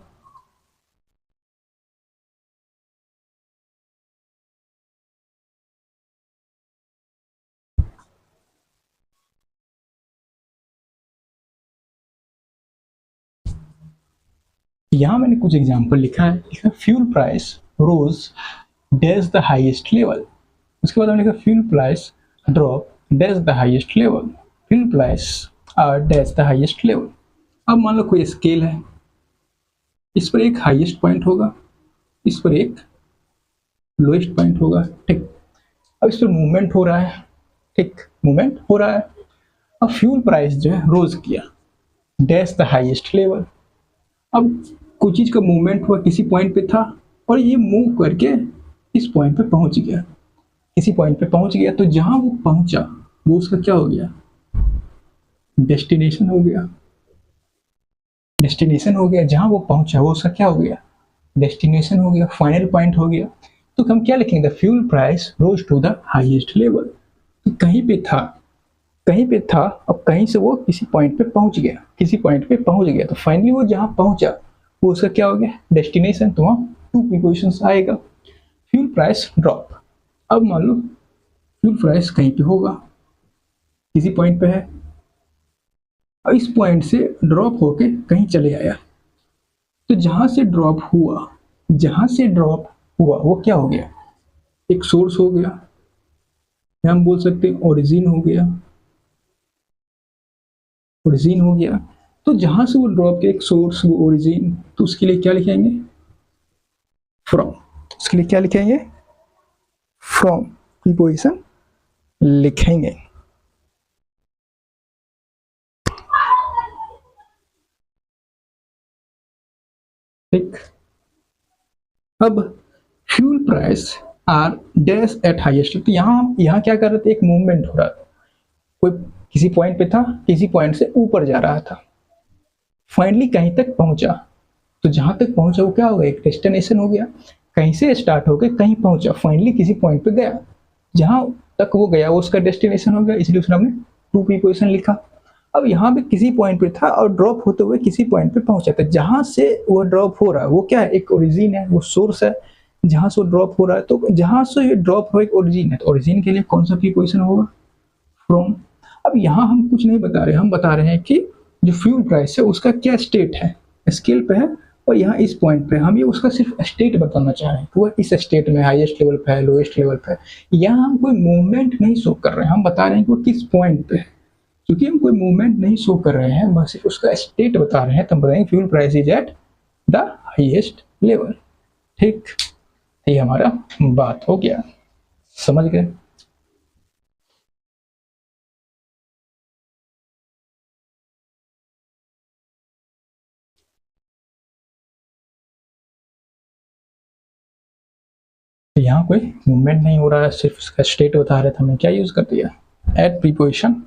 [SPEAKER 1] यहाँ मैंने कुछ एग्जाम्पल लिखा है, fuel price rose dash the highest level. उसके बाद हमने लिखा fuel price drop dash the highest level, fuel price are dash the highest level. अब मान लो कोई स्केल है, इस पर एक हाईएस्ट पॉइंट होगा, इस पर एक लोएस्ट पॉइंट होगा। ठीक, अब इस पर मूवमेंट हो रहा है, ठीक, मूवमेंट हो रहा है। अब फ्यूल प्राइस जो है रोज किया डैश द हाईएस्ट लेवल। अब कोई चीज का मूवमेंट हुआ, किसी पॉइंट पे था और ये मूव करके इस पॉइंट पे पहुंच गया, किसी पॉइंट पे पहुंच गया, तो जहां वो पहुंचा वो उसका क्या हो गया? डेस्टिनेशन हो गया। डेस्टिनेशन हो गया, जहां वो पहुंचा वो उसका क्या हो गया? डेस्टिनेशन हो गया, फाइनल पॉइंट हो गया। तो हम क्या लिखेंगे? The fuel price rose to the highest level. तो कहीं पे था, कहीं पे था, अब कहीं से वो किसी पॉइंट पे पहुंच गया, किसी पॉइंट पे पहुंच गया, तो फाइनली वो जहां पहुंचा वो उसका क्या हो गया? डेस्टिनेशन। तो वहां टू प्रीपोजिशंस आएगा। फ्यूल प्राइस ड्रॉप, अब मान लो फ्यूल प्राइस कहीं पे होगा, किसी पॉइंट पे है, और इस पॉइंट से ड्रॉप होके कहीं चले आया, तो जहां से ड्रॉप हुआ, जहां से ड्रॉप हुआ वो क्या हो गया? एक सोर्स हो गया, या हम बोल सकते हैं ओरिजिन हो गया, ओरिजिन हो गया। तो जहां से वो ड्रॉप के एक सोर्स, वो ओरिजिन, तो उसके लिए क्या लिखेंगे? फ्रॉम। उसके लिए क्या लिखेंगे? फ्रॉम प्रीपोजिशन लिखेंगे। ठीक, अब fuel price are dash at highest. तो यहाँ क्या कर रहे थे? एक मूवमेंट हो रहा था, कोई किसी पॉइंट पे था, किसी पॉइंट से ऊपर जा रहा था, फाइनली कहीं तक पहुंचा, तो जहां तक पहुंचा वो क्या हो गया? एक डेस्टिनेशन हो गया। कहीं से स्टार्ट होकर कहीं पहुंचा, फाइनली किसी पॉइंट पे गया, जहां तक वो गया वो उसका डेस्टिनेशन हो गया, इसलिए उसने हमने टू प्रीपोजिशन लिखा। अब यहाँ पे किसी पॉइंट पे था और ड्रॉप होते हुए किसी पॉइंट पे पहुंचा था, जहां से वो ड्रॉप हो रहा है वो क्या है? एक ओरिजिन है, वो सोर्स है जहां से वो ड्रॉप हो रहा है। तो जहां से ये ड्रॉप हो एक ओरिजिन है, तो ओरिजिन के लिए कौन सा प्रीपोजिशन होगा? फ्रॉम। अब यहाँ हम कुछ नहीं बता रहे, हम बता रहे हैं कि जो फ्यूल प्राइस है उसका क्या स्टेट है, स्केल पे है और यहाँ इस पॉइंट पे हम ये उसका सिर्फ स्टेट बताना चाह रहे हैं, वो इस स्टेट में हाईएस्ट लेवल पे है, लोएस्ट लेवल पे है। यहाँ हम कोई मूवमेंट नहीं शो कर रहे हैं, हम बता रहे हैं कि वो किस पॉइंट पे है। क्योंकि हम कोई मूवमेंट नहीं शो कर रहे हैं, बस उसका स्टेट बता रहे हैं, तो हम बताएंगे fuel price is at the highest level. ठीक, ये हमारा बात हो गया, समझ गए। तो यहाँ कोई मूवमेंट नहीं हो रहा है, सिर्फ उसका स्टेट बता रहे थे, हमने क्या यूज कर दिया, एट प्रीपोजिशन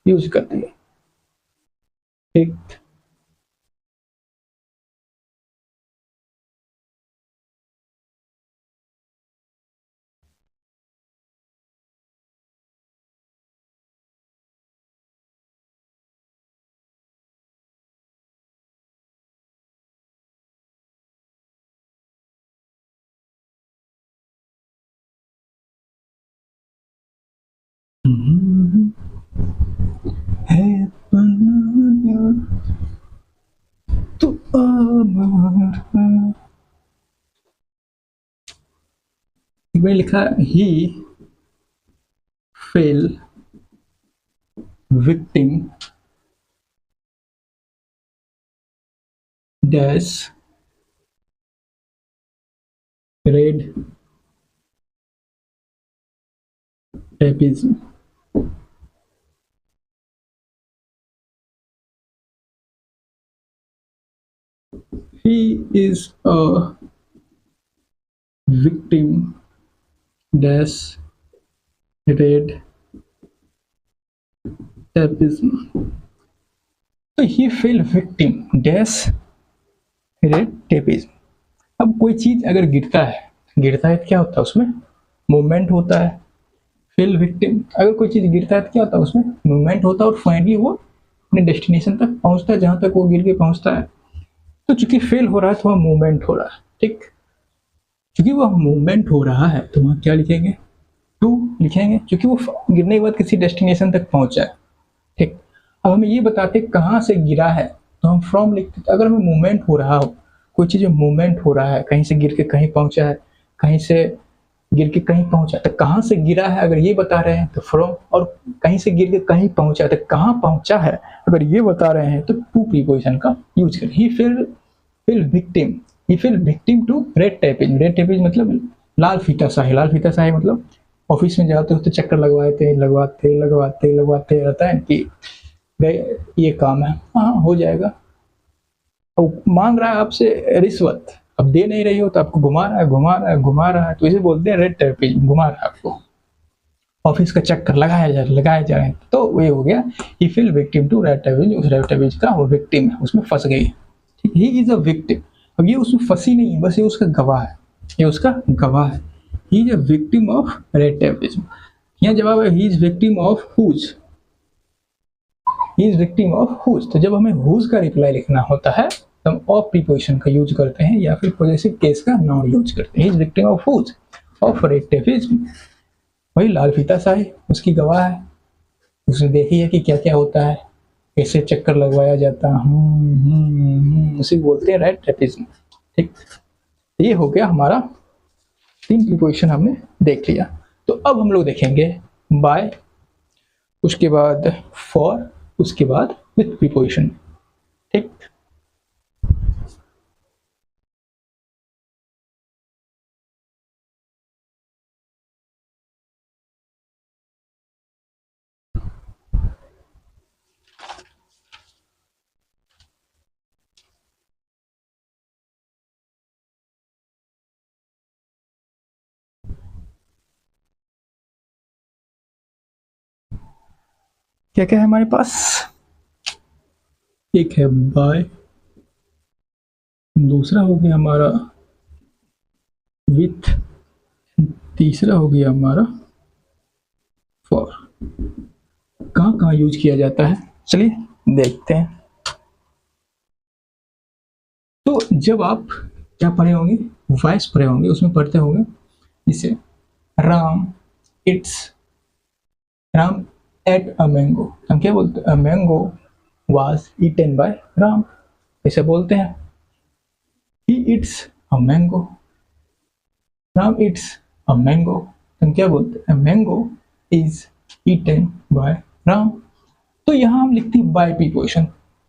[SPEAKER 1] यूज कर दिया। ठीक, है बनाया तो अमर। मैंने लिखा he fell victim dash red tapism. He is a victim dash red tapism। तो he fell victim dash red tapism। अब कोई चीज अगर गिरता है तो क्या होता है, उसमें मूवमेंट होता है। फेल विक्टिम, अगर कोई चीज गिरता है तो क्या होता है, उसमें मूवमेंट होता है और फाइनली वो अपने डेस्टिनेशन तक पहुंचता है, जहां तक वो गिर के पहुंचता है। तो चूंकि फेल हो रहा है तो वहाँ मूवमेंट हो रहा है। ठीक, क्योंकि वह मूवमेंट हो रहा है तो वहाँ क्या लिखेंगे, टू लिखेंगे, क्योंकि वो गिरने के बाद किसी डेस्टिनेशन तक पहुंचा है। ठीक, अब हमें ये बताते कहाँ से गिरा है, तो हम फ्रॉम लिखते। अगर हमें मूवमेंट हो रहा हो, कोई चीज़ में मूवमेंट हो रहा है, कहीं से गिर के कहीं पहुंचा है, कहीं से गिर के कहीं पहुंचा, तो कहाँ से गिरा है अगर ये बता रहे हैं तो फ्रॉम, और कहीं से गिर के कहीं पहुंचा तो कहाँ पहुंचा है अगर ये बता रहे हैं तो टू प्रीपोजिशन का यूज करें। He fell victim to red tapism. Red tapism मतलब लाल फीता शाही। लाल फीता शाही मतलब ऑफिस में जाते होते चक्कर लगवाते रहता है कि ये काम है, हाँ हो जाएगा। अब मांग रहा है आपसे रिश्वत, अब दे नहीं रही हो तो आपको घुमा रहा है, तो इसे बोलते हैं रेड टेपिज, घुमा रहा है आपको, ऑफिस का चक्कर लगाया जा रहे हैं। तो ये हो गया ही फेल विक्टिम टू रेड टेपिज। उस रेड टेपिज का वो विक्टिम है, उसमें फंस गई। ठीक, ही इज अ विक्टिम। अब ये उसमें फंसी नहीं है, बस ये उसका गवाह है, ये उसका गवाह है। He is a victim of red tapism. यहाँ जवाब है he is victim of whose. He is victim of whose. तो जब हमें हुज का रिप्लाई लिखना होता है तो हम ऑफ प्रीपोजिशन का यूज करते हैं या फिर पॉजेसिव केस का नाउन यूज करते हैं। He is victim of whose of red tapism. वही लाल फीता शाही उसकी गवाह है, उसने देखी है कि क्या क्या होता है, कैसे चक्कर लगवाया जाता है, उसे बोलते हैं रेड टेपिज्म। ठीक, ये हो गया हमारा 3 प्रीपोजिशन हमने देख लिया। तो अब हम लोग देखेंगे बाय, उसके बाद फॉर, उसके बाद विथ प्रीपोजिशन। ठीक, क्या क्या है हमारे पास, एक है बाय, दूसरा हो गया हमारा विथ, तीसरा हो गया हमारा फॉर। कहाँ कहाँ यूज किया जाता है चलिए देखते हैं। तो जब आप क्या पढ़े होंगे, वॉइस पढ़े होंगे, उसमें पढ़ते होंगे जैसे Ram eats, Ram ate a mango, हम क्या बोलते हैं, a mango was eaten by Ram, ऐसे बोलते हैं। He eats a mango, Ram eats a mango, हम क्या बोलते हैं, mango is eaten by Ram. तो यहाँ हम लिखते हैं बाय प्रीपोजिशन।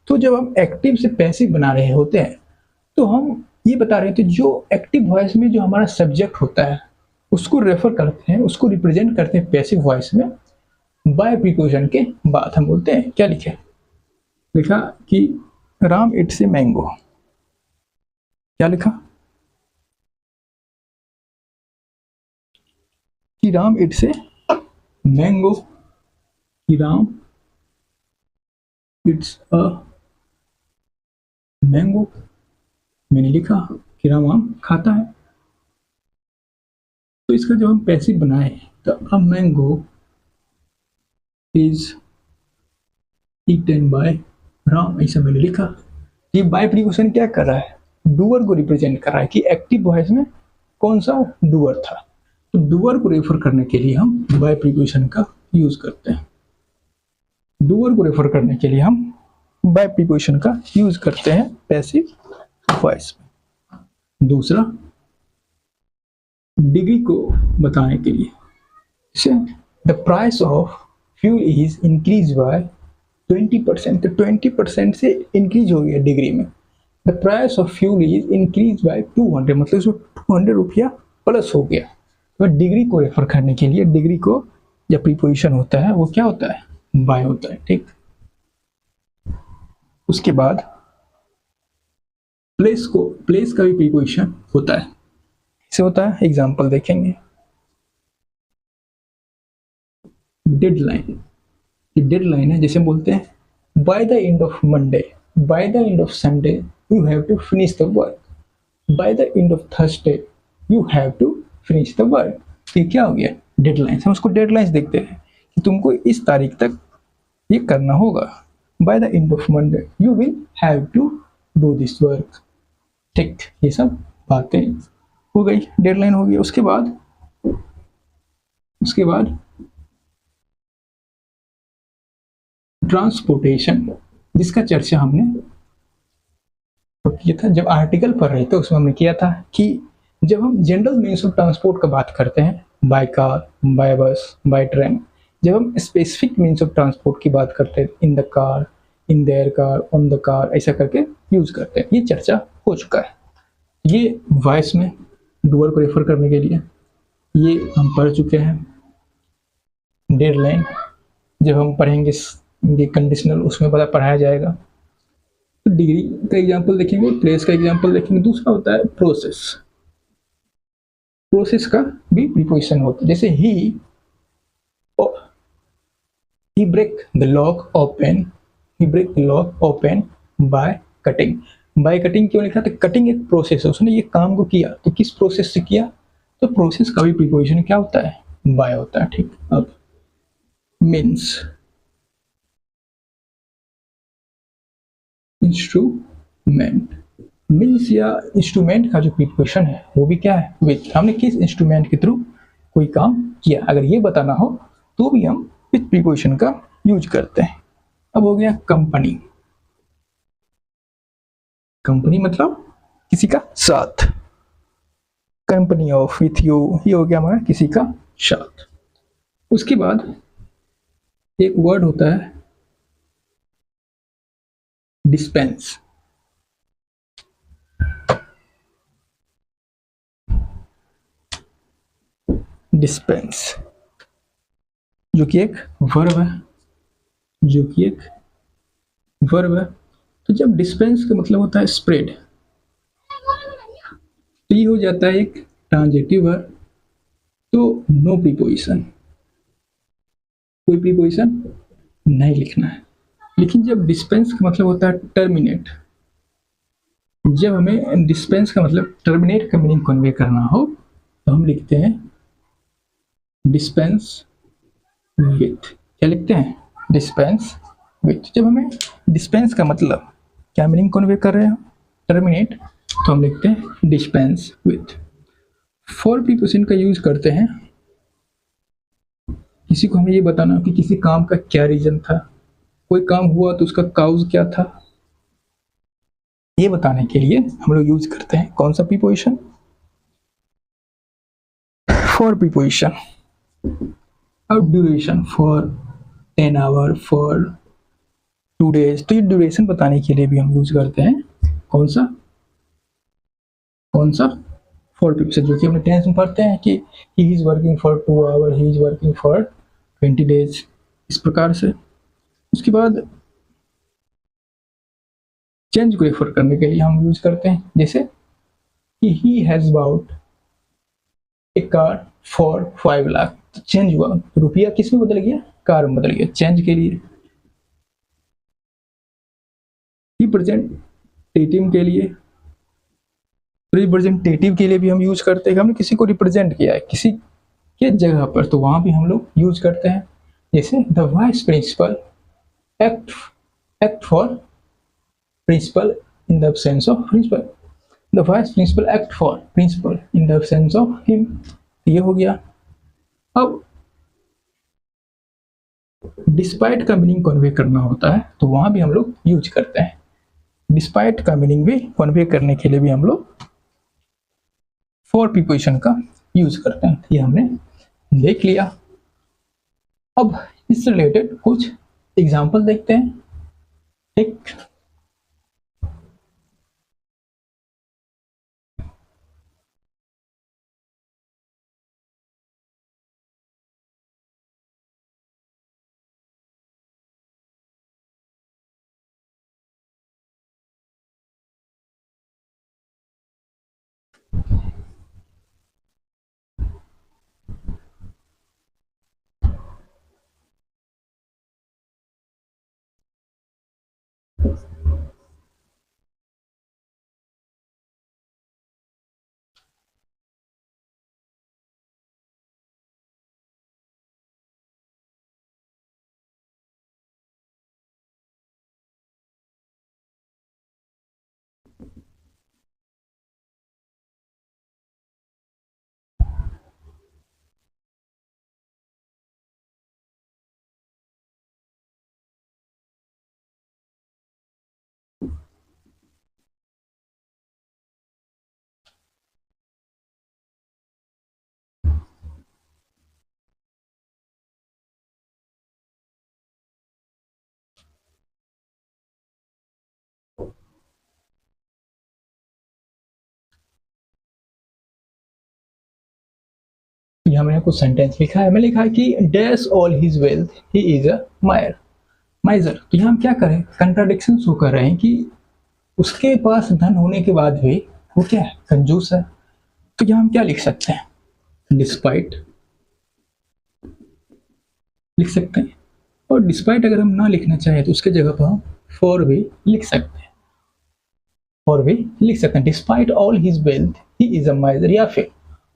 [SPEAKER 1] तो जब हम एक्टिव से पैसिव बना रहे होते हैं तो हम ये बता रहे थे जो एक्टिव वॉइस में जो हमारा सब्जेक्ट होता है उसको रेफर करते हैं, उसको रिप्रेजेंट करते हैं पैसिव वॉइस में बाय प्रीपोजिशन के बाद। हम बोलते हैं क्या लिखे, लिखा कि राम इट्स ए मैंगो, क्या लिखा कि राम इट्स ए मैंगो, कि राम इट्स अ मैंगो, मैंने लिखा कि राम आम खाता है। तो इसका जब हम पैसिव बनाए तो a mango is eaten by Ram, ऐसा मैंने लिखा। ये बाय प्रीपोजिशन क्या कर रहा है, डूअर को रिप्रेजेंट कर रहा है कि एक्टिव वॉइस में कौन सा डूअर था। तो डूअर को रेफर करने के लिए हम बाय प्रीपोजिशन का यूज करते हैं, डूअर को रेफर करने के लिए हम बाय प्रीपोजिशन का यूज करते हैं पैसिव वॉइस में। दूसरा, डिग्री को बताने के लिए, जैसे the price of fuel is increase by 20%, तो 20% से इंक्रीज हो गया डिग्री में। The price of fuel is increase by 200, मतलब इसमें 200 रुपया प्लस हो गया। तो डिग्री को रेफर करने के लिए डिग्री को जब प्रीपोजिशन होता है वो क्या होता है, बाय होता है, ठीक। उसके बाद प्लेस को, प्लेस का भी प्रीपोजिशन होता है, इसे होता है, एग्जांपल देखेंगे। डेडलाइन, डेडलाइन है, जैसे बोलते हैं by the end of Monday, by the end of Sunday you have to finish the work, by the end of Thursday you have to finish the work. ये क्या हो गया, डेडलाइंस। हम उसको डेडलाइंस देखते हैं कि तुमको इस तारीख तक ये करना होगा। By the end of Monday you will have to do this work, ठीक। ये सब बातें हो गई, डेडलाइन हो गई। उसके बाद ट्रांसपोर्टेशन, जिसका चर्चा हमने किया था जब आर्टिकल पढ़ रहे थे, उसमें हमने किया था कि जब हम जनरल मीन्स ऑफ ट्रांसपोर्ट का बात करते हैं, बाय कार, बाय बस, बाय ट्रेन, जब हम स्पेसिफिक मीन्स ऑफ ट्रांसपोर्ट की बात करते हैं, in the car, in their car, on the car, ऐसा करके यूज करते हैं। ये चर्चा हो चुका है। ये वॉइस में डूअर को रेफर करने के लिए ये हम पढ़ चुके हैं। डेडलाइन जब हम पढ़ेंगे ये कंडीशनल, उसमें पढ़ाया जाएगा। तो डिग्री का एग्जांपल देखेंगे, प्लेस का एग्जांपल देखेंगे। दूसरा होता है प्रोसेस, प्रोसेस का भी प्रीपोजिशन होता है, जैसे he break the lock open, he break the lock open by cutting. By cutting क्यों लिखा, तो कटिंग एक प्रोसेस है, उसने ये काम को किया, तो किस प्रोसेस से किया, तो प्रोसेस का भी प्रीपोजिशन क्या होता है, बाय होता है, ठीक। अब मीन्स, इंस्ट्रूमेंट, मीन्स या इंस्ट्रूमेंट का जो प्रीपोजिशन है वो भी क्या है, विथ। हमने किस इंस्ट्रूमेंट के थ्रू कोई काम किया, अगर ये बताना हो तो भी हम विथ प्रीपोजिशन का यूज करते हैं। अब हो गया कंपनी, कंपनी मतलब किसी का साथ, कंपनी ऑफ विथ यू, ये हो गया हमारा किसी का साथ। उसके बाद एक वर्ड होता है डिस्पेंस, डिस्पेंस जो कि एक वर्ब है, जो कि एक वर्ब है। तो जब डिस्पेंस का मतलब होता है स्प्रेड, तो ये हो जाता है एक ट्रांजिटिव वर्ब, तो नो प्रीपोजिशन, कोई प्रीपोजिशन नहीं लिखना है। लेकिन जब डिस्पेंस का मतलब होता है टर्मिनेट, जब हमें डिस्पेंस का मतलब टर्मिनेट का मीनिंग कन्वे करना हो तो हम लिखते हैं डिस्पेंस विथ, क्या लिखते हैं, डिस्पेंस विथ। जब हमें डिस्पेंस का मतलब क्या मीनिंग कन्वे कर रहे हैं, टर्मिनेट, तो हम लिखते हैं डिस्पेंस विथ। फॉर प्रीपोजिशन का यूज करते हैं, किसी को हमें ये बताना कि किसी काम का क्या रीजन था, कोई काम हुआ तो उसका काउज क्या था, ये बताने के लिए हम लोग यूज करते हैं कौन सा प्रीपोजिशन, फॉर प्रीपोजिशन। अब duration, for 10 hour, for 2 days, तो ये ड्यूरेशन बताने के लिए भी हम यूज करते हैं कौन सा, फॉर प्रीपोजिशन, जो कि हमने टेंस में पढ़ते हैं कि he is working for 2 hour, he is working for 20 days, इस प्रकार से। उसके बाद चेंज को रेफर करने के लिए हम यूज करते हैं, जैसे कि he has bought a car for 5 lakh, तो चेंज हुआ, रुपया किस में बदल गया, कार में बदल गया, चेंज के लिए। रिप्रेजेंटेटिव के लिए, रिप्रेजेंटेटिव के लिए भी हम यूज करते हैं, हमने किसी को रिप्रेजेंट किया है किसी के जगह पर, तो वहां भी हम लोग यूज करते हैं, जैसे the vice principal act act for principal in the absence of principal, the vice principal act for principal in the absence of him, ये हो गया। अब डिस्पाइट का मीनिंग कन्वे करना होता है, तो वहां भी हम लोग यूज करते हैं, डिस्पाइट का मीनिंग भी कन्वे करने के लिए भी हम लोग फॉर प्रीपोजिशन का यूज करते हैं, ये हमने देख लिया। अब इससे रिलेटेड कुछ एग्जाम्पल देखते हैं। एक यहाँ मैंने कुछ सेंटेंस लिखा है, मैंने लिखा है कि dash all his wealth he is अ मायर, माइजर। तो यहाँ हम क्या करें, कंट्राडिक्शन शो कर रहे हैं कि उसके पास धन होने के बाद भी वो क्या है, कंजूस है। तो यहाँ हम क्या लिख सकते हैं, डिस्पाइट लिख सकते हैं, और डिस्पाइट अगर हम ना लिखना चाहें तो उसके जगह पर हम फॉर भी लिख सकते हैं, फॉर भी लिख सकते हैं, despite all his wealth he is अ माइजर, या फिर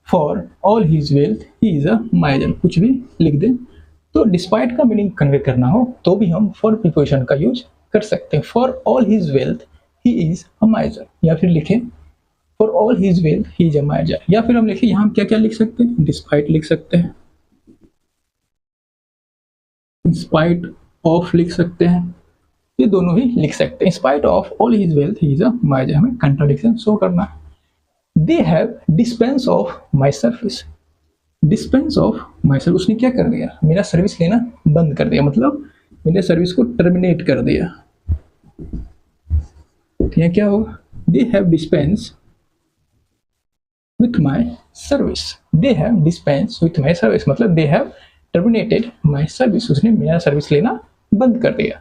[SPEAKER 1] for all his wealth he is अ माइजर, कुछ भी लिख दें। तो डिस्पाइट का मीनिंग कन्वे करना हो तो भी हम फॉर प्रीपोजिशन का यूज कर सकते हैं, for all his wealth he is अ माइजर, या फिर लिखें for all his wealth he is अ माइजर, या फिर हम लिखें यहाँ हम क्या क्या लिख सकते हैं, डिस्पाइट लिख सकते हैं, इंस्पाइट ऑफ लिख सकते हैं, ये दोनों ही लिख सकते हैं। Spite of all his wealth he is अ माइजर, हमें कंट्राडिक्शन शो करना है। दे have dispense of my service, dispense of my service, उसने क्या कर दिया, मेरा सर्विस लेना बंद कर दिया, मतलब मेरे सर्विस को टर्मिनेट कर दिया। तो यहाँ क्या होगा, they have dispense with my service, they have dispense with my service, मतलब they have terminated my service, उसने मेरा सर्विस लेना बंद कर दिया।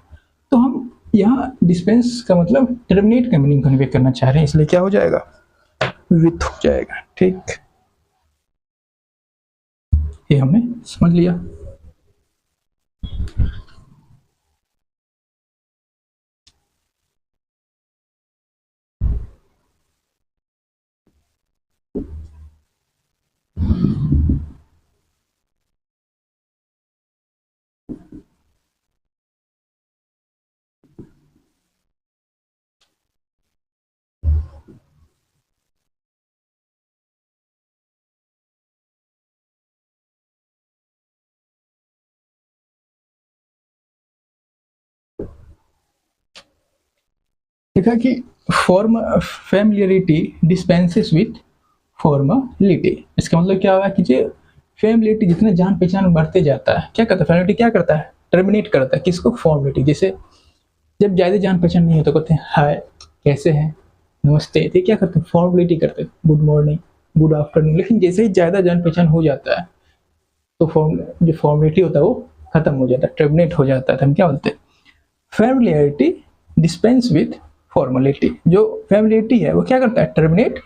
[SPEAKER 1] तो हम यहाँ डिस्पेंस का मतलब टर्मिनेट का मीनिंग कन्वे करना चाह रहे हैं, इसलिए क्या हो जाएगा, विथ हो जाएगा। ठीक, ये हमने समझ लिया। देखा कि फॉर्म फैमिलियरिटी डिस्पेंसेस विथ फॉर्मलिटी। इसका मतलब क्या हुआ कि जो फैमिलियरिटी जितना जान पहचान बढ़ते जाता है, क्या करता है फैमिलिटी, क्या करता है टर्मिनेट करता है किसको, फॉर्मलिटी। जैसे जब ज़्यादा जान पहचान नहीं होता कहते हैं हाय कैसे हैं नमस्ते, तो क्या करते हैं फॉर्मलिटी करते हैं, गुड मॉर्निंग गुड आफ्टरनून। लेकिन जैसे ही ज़्यादा जान पहचान हो जाता है तो जो फॉर्मलिटी होता है वो खत्म हो जाता है, टर्मिनेट हो जाता है। तो हम क्या बोलते हैं फैमिलियरिटी डिस्पेंस विथ फॉर्मलिटी। जो फैमिलियरिटी है वो क्या करता है टर्मिनेट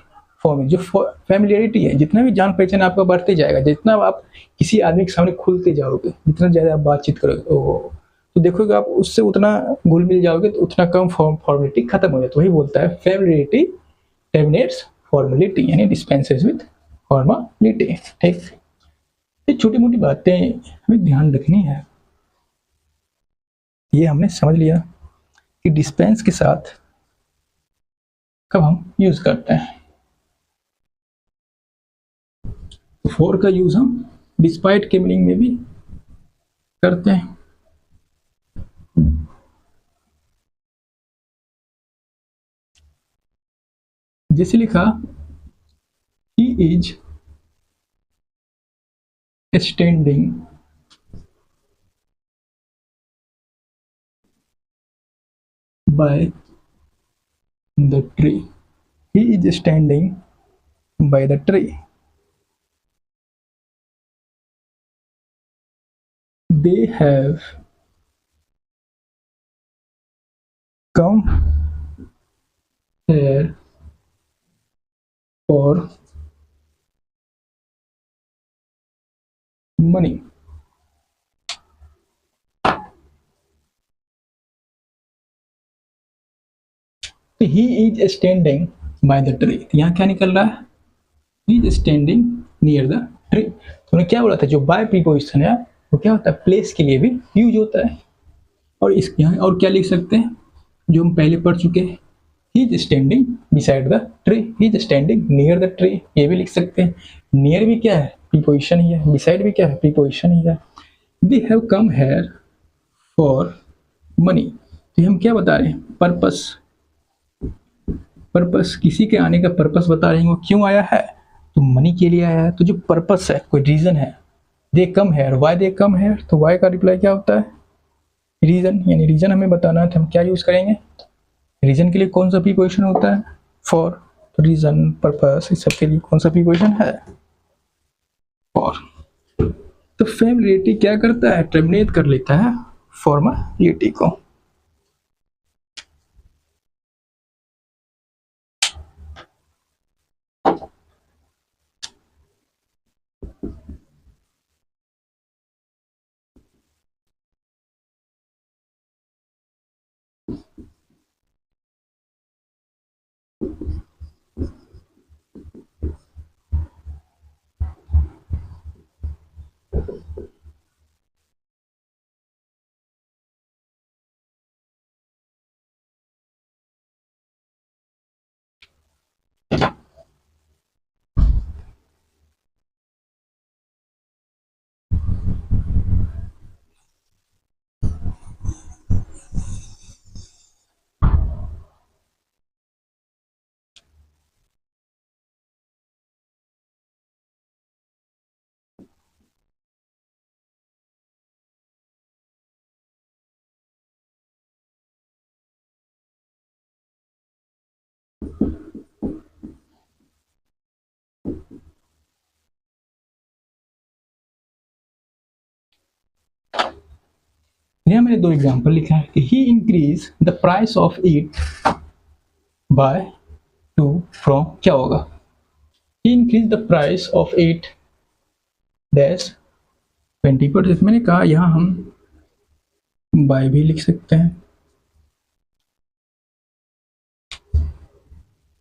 [SPEAKER 1] फॉर्म। जो फैमिलियरिटी है जितना भी जान पहचान आपका बढ़ते जाएगा, जितना आप किसी आदमी के सामने खुलते जाओगे, जितना ज़्यादा आप बातचीत करोगे तो देखोगे आप उससे उतना घुल मिल जाओगे तो उतना कम फॉर्मलिटी खत्म हो जाती है। वही बोलता है फैमिलियरिटी टर्मिनेट्स फॉर्मलिटी, यानी डिस्पेंसेस विथ फॉर्मलिटी। ठीक, ये छोटी मोटी बातें हमें ध्यान रखनी है। ये हमने समझ लिया कि डिस्पेंस के साथ कब हम यूज करते हैं। फॉर का यूज हम डिस्पाइट के मीनिंग में भी करते हैं। जैसे लिखा he is standing by the tree, he is standing by the tree. They have come here for money. तो he is standing by the tree, यहाँ क्या निकल रहा है he is standing near the tree। तो उन्हें क्या बोला था, जो बाय प्रीपोजिशन है वो क्या होता है प्लेस के लिए भी यूज होता है। और इस यहाँ और क्या लिख सकते हैं जो हम पहले पढ़ चुके हैं, he is standing beside the tree, he is standing near the tree, ये भी लिख सकते हैं। नियर भी क्या है प्रीपोजिशन ही है, beside भी क्या है प्रीपोजिशन ही है। they have come here for money, तो हम क्या बता रहे हैं पर्पस, पर्पस किसी के आने का पर्पस बता रहे हैं, वो क्यों आया है तो मनी के लिए आया है। तो जो पर्पस है कोई रीजन है, they come here, why they come here, तो वाई का रिप्लाई क्या होता है रीजन, यानी रीजन हमें बताना है तो हम क्या यूज करेंगे, रीजन के लिए कौन सा प्रीपोजिशन होता है फॉर, तो रीजन पर्पस इस सब के लिए कौन सा प्रीपोजिशन है फॉर। तो फैमिलियरिटी क्या करता है टर्मिनेट कर लेता है फॉर्मलिटी को। यहाँ मैंने दो एग्जांपल लिखा है कि he increase the price of it by 2 from, क्या होगा he increase the price of it dash 20%। मैंने कहा यहाँ हम बाय भी लिख सकते हैं,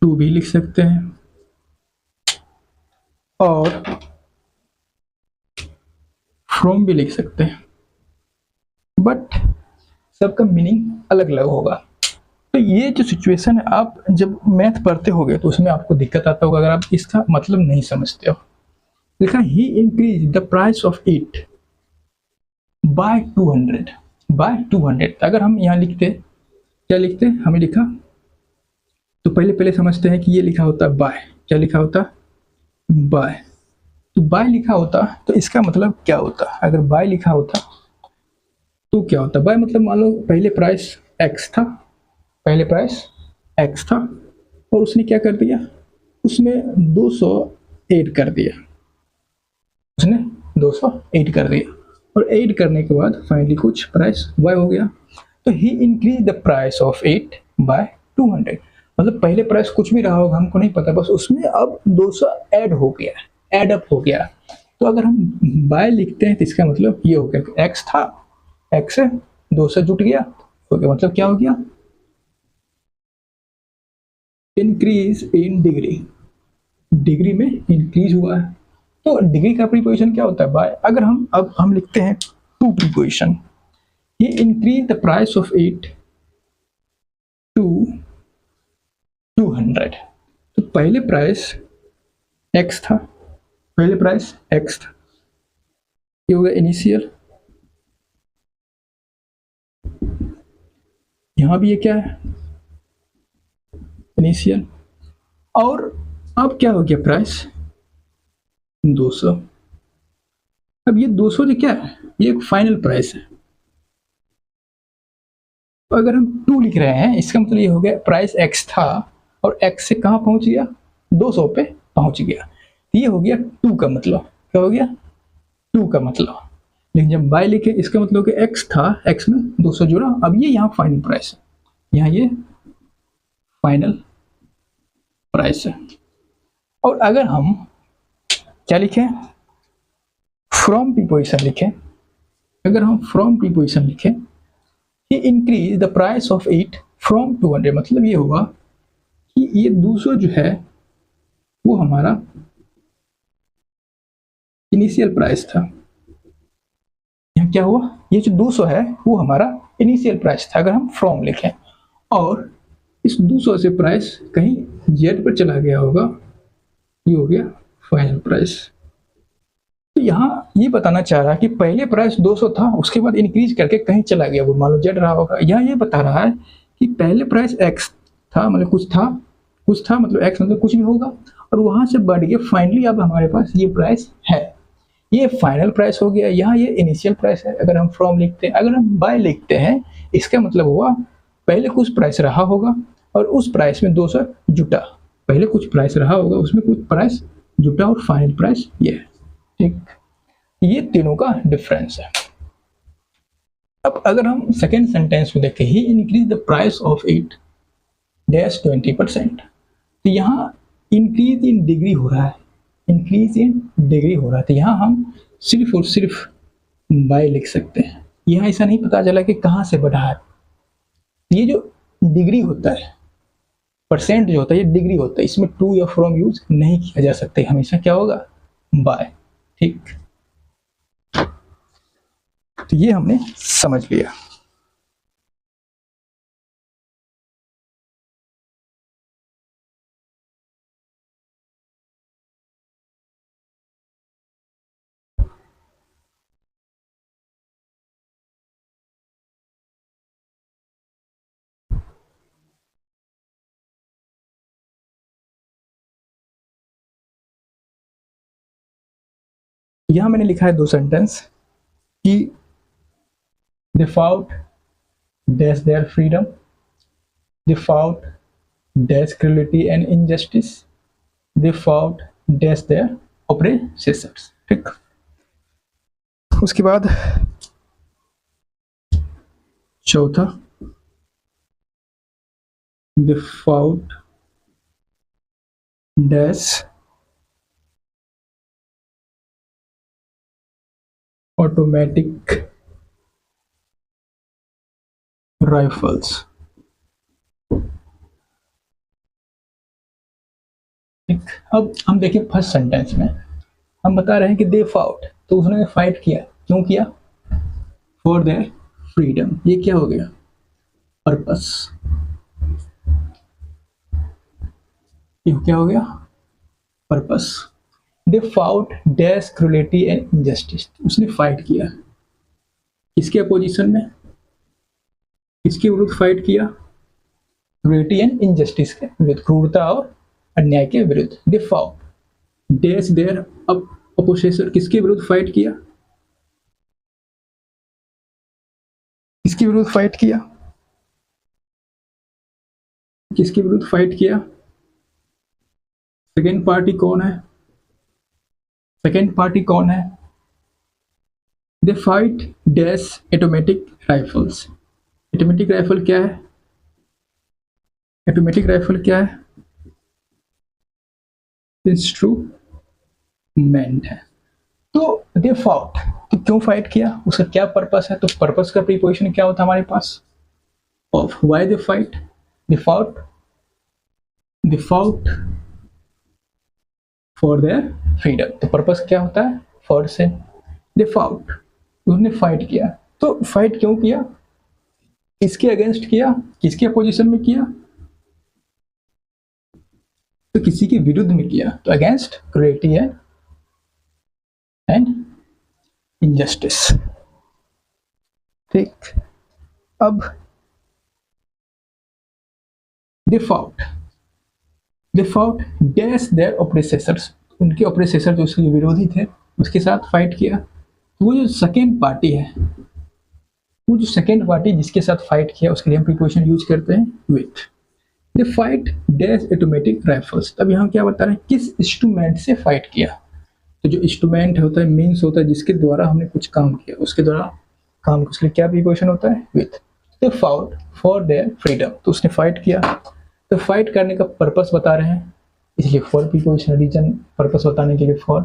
[SPEAKER 1] 2 भी लिख सकते हैं और फ्रॉम भी लिख सकते हैं, बट सबका मीनिंग अलग अलग होगा। तो ये जो सिचुएशन है आप जब मैथ पढ़ते होगे तो उसमें आपको दिक्कत आता होगा अगर आप इसका मतलब नहीं समझते हो। लिखा he increase the price of it by 200, by 200। अगर हम यहाँ लिखते क्या लिखते, हमें लिखा तो पहले पहले समझते हैं कि ये लिखा होता है बाय। क्या लिखा होता? बाय। तो बाय लिखा होता तो इसका मतलब क्या होता? अगर बाय लिखा होता तो क्या होता? बाय मतलब मान लो पहले प्राइस एक्स था, पहले प्राइस एक्स था और उसने क्या कर दिया, उसमें 200 ऐड कर दिया, उसने 200 ऐड कर दिया और ऐड करने के बाद फाइनली कुछ प्राइस वाई हो गया। तो he increase the price of it by 200। मतलब पहले प्राइस कुछ भी रहा होगा हमको नहीं पता, बस उसमें अब 200 ऐड हो गया, ऐड अप हो गया। तो अगर हम बाय लिखते हैं तो इसका मतलब ये हो गया कि एक्स था, एक्स से 200 जुट गया, हो गया मतलब क्या हो गया? इंक्रीज इन डिग्री, डिग्री में इंक्रीज हुआ है। तो डिग्री का प्रीपोजिशन क्या होता है? बाय। अगर हम लिखते हैं टू प्रीपोजिशन, ये increase the price of it to 200। तो पहले प्राइस एक्स था, पहले प्राइस एक्स था, ये हो गया इनिशियल। यहां भी ये क्या है? इनिशियल। और अब क्या हो गया? प्राइस 200। अब ये 200 जो क्या है, ये एक फाइनल प्राइस है। तो अगर हम 2 लिख रहे हैं इसका मतलब ये हो गया प्राइस एक्स था और एक्स से कहाँ पहुंच गया? 200 पे पहुंच गया। ये हो गया 2 का मतलब। क्या हो गया? 2 का मतलब। लेकिन जब बाय लिखे इसका मतलब कि एक्स था, एक्स में 200 जुड़ा, अब ये यहाँ फाइनल प्राइस है, यहाँ ये फाइनल प्राइस है। और अगर हम क्या लिखें? फ्रॉम प्रीपोजिशन लिखें। अगर हम फ्रॉम प्रीपोजिशन लिखें, ये increase the price of it from 200, मतलब ये हुआ कि ये 200 जो है वो हमारा इनिशियल प्राइस था। यहाँ क्या हुआ? ये जो 200 है वो हमारा इनिशियल प्राइस था अगर हम फ्रॉम लिखें, और इस 200 से प्राइस कहीं जेड पर चला गया होगा, ये हो गया फाइनल प्राइस। तो यहाँ ये बताना चाह रहा है कि पहले प्राइस 200 था, उसके बाद इंक्रीज करके कहीं चला गया, वो मान लो जेड रहा होगा। यहाँ ये बता रहा है कि पहले प्राइस एक्स था, मतलब कुछ था मतलब एक्स मतलब कुछ भी होगा, और वहां से बढ़ गया, फाइनली अब हमारे पास ये प्राइस है, ये फाइनल प्राइस हो गया। यहाँ ये इनिशियल प्राइस है अगर हम फ्रॉम लिखते हैं। अगर हम बाय लिखते हैं इसका मतलब हुआ पहले कुछ प्राइस रहा होगा और उस प्राइस में 200 जुटा, पहले कुछ प्राइस रहा होगा उसमें कुछ प्राइस जुटा और फाइनल प्राइस ये है। ठीक, ये तीनों का डिफरेंस है। अब अगर हम सेकेंड सेंटेंस में देखें, he increase the price of it dash 20%, तो यहाँ इंक्रीज इन डिग्री हो रहा है, इंक्रीज इन डिग्री हो रहा है, तो यहाँ हम सिर्फ और सिर्फ बाय लिख सकते हैं। यहाँ ऐसा नहीं पता चला कि कहाँ से बढ़ा है। ये जो डिग्री होता है, परसेंट जो होता है, ये डिग्री होता है, इसमें टू या फ्रॉम यूज नहीं किया जा सकता, हमेशा क्या होगा? बाय। ठीक, तो ये हमने समझ लिया। यहां मैंने लिखा है 2 सेंटेंस कि they fought dash their freedom, they fought dash cruelty and injustice, they fought dash their oppressors। ठीक, उसके बाद चौथा, they fought dash automatic rifles। अब हम देखिए फर्स्ट सेंटेंस में हम बता रहे हैं कि दे फाउट, तो उसने फाइट किया, क्यों किया? For their freedom. ये क्या हो गया? पर्पस। ये क्या हो गया? Purpose. They fought dash cruelty and injustice, उसने फाइट किया किसके अपोजिशन में? किसके विरुद्ध फाइट किया? क्रूरटी एंड इनजस्टिस के विरुद्ध, क्रूरता और अन्याय के विरुद्ध। दे फाउट डैश देयर अपोसेसर, किसके विरुद्ध फाइट किया, किसके विरुद्ध फाइट किया, किसके विरुद्ध फाइट किया? सेकेंड पार्टी कौन है, सेकेंड पार्टी कौन है? They fight dash automatic rifles. Automatic rifle क्या है, ऑटोमेटिक राइफल क्या है? इंस्ट्रूमेंट है। तो दे फाउट, तो क्यों फाइट किया, उसका क्या पर्पस है? तो पर्पस का प्रीपोजिशन क्या होता है हमारे पास? Of. Why they fight? They fought, they fought for their freedom. तो पर्पस क्या होता है? फॉर से। दे फाउट, उन्होंने फाइट किया। तो फाइट क्यों किया, किसके अगेंस्ट किया, किसके अपोजिशन में किया? तो किसी के विरुद्ध में किया, तो अगेंस्ट क्रूरटी एंड इनजस्टिस। ठीक, अब दे फाउट डैश देयर ऑप्रेसर्स, उनके ऑप्रेसर जो उसके विरोधी थे उसके साथ फाइट किया। वो जो सेकेंड पार्टी है, वो जो सेकेंड पार्टी जिसके साथ फाइट किया उसके लिए हम प्रीपोजिशन यूज करते हैं with. They fight dash automatic rifles. तब यहाँ क्या बता रहे हैं, किस इंस्ट्रूमेंट से फाइट किया? तो जो इंस्ट्रूमेंट होता है मीन्स होता है जिसके द्वारा हमने कुछ काम किया, उसके द्वारा काम, उसके लिए क्या प्रीपोजिशन होता है? With. They fought for their freedom, तो उसने फाइट किया। तो फाइट करने का पर्पस बता रहे हैं, इसलिए फॉर प्रीपोजिशन, रीजन पर्पस बताने के लिए फॉर।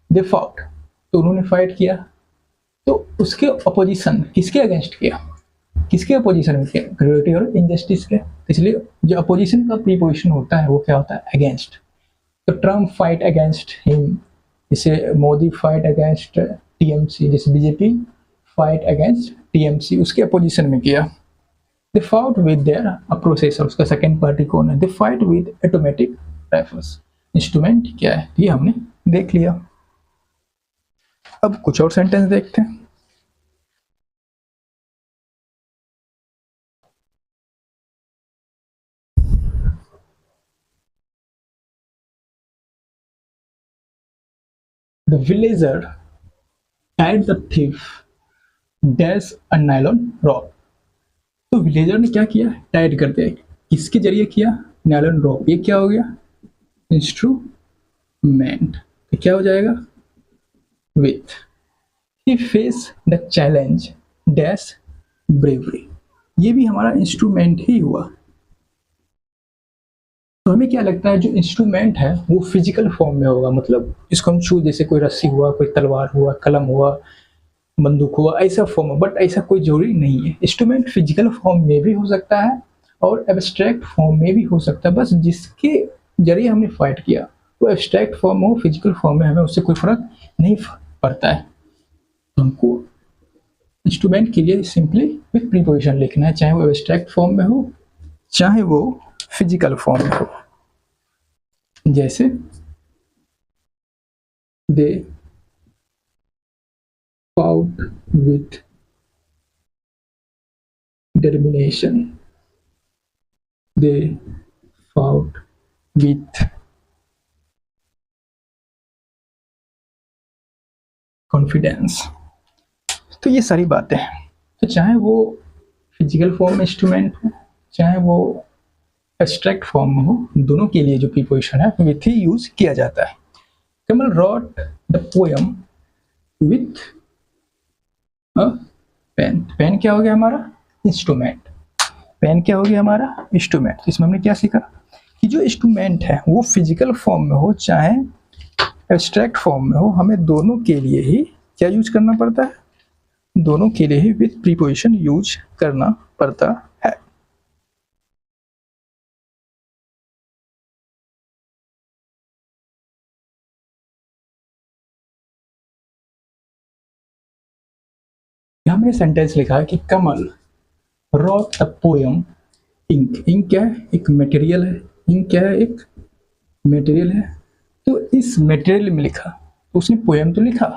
[SPEAKER 1] दे फाउट, तो उन्होंने फाइट किया। तो उसके अपोजिशन किसके अगेंस्ट किया, किसके अपोजिशन में किया? क्रूरटी और इनजस्टिस के। इसलिए जो अपोजिशन का प्रीपोजिशन होता है वो क्या होता है? अगेंस्ट। तो ट्रम्प फाइट अगेंस्ट हिम, जैसे मोदी फाइट अगेंस्ट टीएमसी, जैसे बीजेपी फाइट अगेंस्ट टीएमसी, उसके अपोजिशन में किया। दे फाउट विद देयर अपोसेसर, उसका सेकेंड पार्टी कौन है? They fight with automatic rifles. Instrument क्या है ये हमने देख लिया। अब कुछ और सेंटेंस देखते हैं। The villager tied the thief dash a nylon rope। तो विलेजर ने क्या किया? टाइड कर दिया। किसके जरिए किया? नायलॉन रॉप। ये क्या हो गया? इंस्ट्रूमेंट। तो क्या हो जाएगा? With. He face the challenge dash bravery. ये भी हमारा इंस्ट्रूमेंट ही हुआ। तो हमें क्या लगता है जो इंस्ट्रूमेंट है वो फिजिकल फॉर्म में होगा, मतलब इसको हम छू, जैसे कोई रस्सी हुआ, कोई तलवार हुआ, कलम हुआ, बंदूक हुआ, ऐसा फॉर्म है। बट ऐसा कोई जरूरी नहीं है। इंस्ट्रूमेंट फिजिकल फॉर्म में भी हो सकता है और एब्स्ट्रैक्ट फॉर्म में भी हो सकता है। बस जिसके जरिए हमने फाइट किया वो एब्स्ट्रैक्ट फॉर्म हो, फिजिकल फॉर्म में, हमें उससे कोई फर्क नहीं पड़ता है। तो हमको इंस्ट्रूमेंट के लिए सिंपली विथ प्रीपोजिशन लिखना है, चाहे वो एब्स्ट्रैक्ट फॉर्म में हो चाहे वो फिजिकल फॉर्म में हो। जैसे दे fought with determination, they fought with confidence। तो ये सारी बातें हैं। तो चाहे वो फिजिकल फॉर्म में इंस्ट्रूमेंट हो चाहे वो एब्स्ट्रैक्ट फॉर्म में हो, दोनों के लिए जो प्रीपोजिशन है विथ ही यूज किया जाता है। Kamal wrote the poem with a pen. Pen क्या हो गया हमारा? इंस्ट्रूमेंट। पेन क्या हो गया हमारा? इंस्ट्रूमेंट। इसमें हमने क्या सीखा कि जो इंस्ट्रूमेंट है वो फिजिकल फॉर्म में हो चाहे एब्स्ट्रैक्ट फॉर्म में हो, हमें दोनों के लिए ही क्या यूज करना पड़ता है? दोनों के लिए ही विथ प्रीपोजिशन यूज करना पड़ता है। हमने सेंटेंस लिखा है कि Kamal wrote the poem ink. Ink क्या है? एक मटेरियल है। इंक क्या है? एक मटेरियल है। तो इस मटेरियल में लिखा, तो उसने पोएम तो लिखा,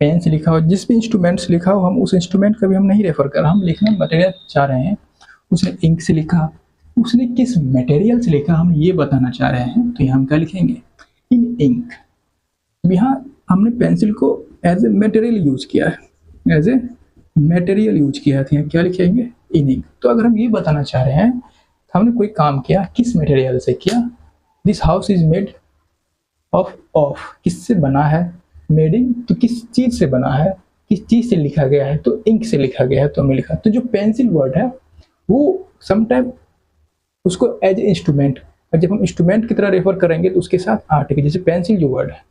[SPEAKER 1] पेन से लिखा हो, जिस भी इंस्ट्रूमेंट से लिखा हो, हम उस इंस्ट्रूमेंट का भी हम नहीं रेफर कर रहे, हम लिखना मटेरियल चाह रहे हैं। उसने इंक से लिखा, उसने किस मटेरियल से लिखा हम ये बताना चाह रहे हैं, तो यहाँ हम क्या लिखेंगे, इन इंक। यहाँ हमने पेंसिल को एज ए मटेरियल यूज किया है, एज ए मटेरियल यूज किया है, तो यहाँ क्या लिखेंगे, इन इंक। तो अगर हम ये बताना चाह रहे हैं तो हमने कोई काम किया, किस मटेरियल से किया, this house is made of किससे बना है, मेडिंग तो किस चीज से बना है, किस चीज से लिखा गया है, तो इंक से लिखा गया है, तो हमें लिखा। तो जो पेंसिल वर्ड है वो समटाइम उसको एज ए इंस्ट्रूमेंट, और जब हम इंस्ट्रूमेंट की तरह रेफर करेंगे तो उसके साथ आर्टिकल, जैसे पेंसिल जो वर्ड है,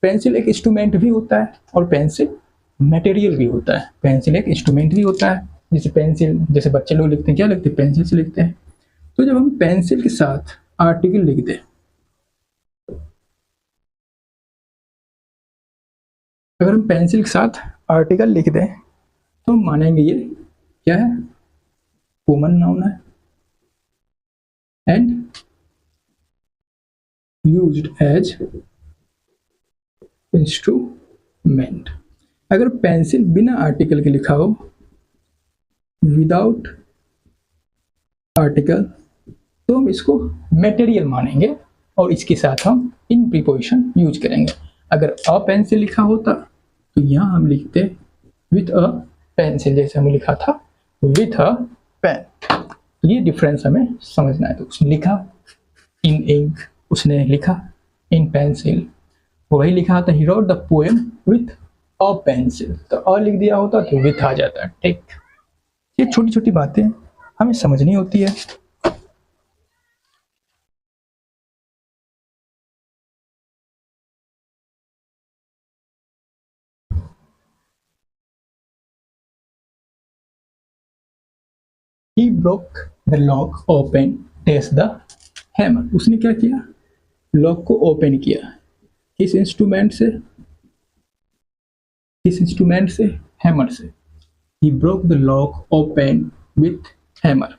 [SPEAKER 1] पेंसिल एक इंस्ट्रूमेंट भी होता है और पेंसिल मटेरियल भी होता है। पेंसिल एक इंस्ट्रूमेंट भी होता है, जैसे पेंसिल, जैसे बच्चे लोग लिखते हैं, क्या लिखते हैं, पेंसिल से लिखते हैं। तो जब हम पेंसिल के साथ आर्टिकल लिख दें, अगर हम पेंसिल के साथ आर्टिकल लिख दें तो हम मानेंगे ये क्या है, कॉमन नाउन है एंड यूज्ड एज इंस्ट्रूमेंट। अगर पेंसिल बिना आर्टिकल के लिखा हो, विदाउट आर्टिकल, तो हम इसको मटेरियल मानेंगे और इसके साथ हम इन प्रीपोजिशन यूज करेंगे। अगर अ पेंसिल लिखा होता तो यहाँ हम लिखते विथ अ पेंसिल, जैसे हमें लिखा था विथ अ पेन। तो ये डिफरेंस हमें समझना है। तो उसने लिखा इन इंक, उसने लिखा इन पेंसिल, वही लिखा था he wrote the poem with a pencil, तो अ लिख दिया होता तो विथ आ जाता। ठीक, ये छोटी छोटी बातें हमें समझनी होती है। He broke the lock open, test the hammer। उसने क्या किया, लॉक को ओपन किया, किस इंस्ट्रूमेंट से, किस इंस्ट्रूमेंट से, हैमर से। He broke the lock open with hammer।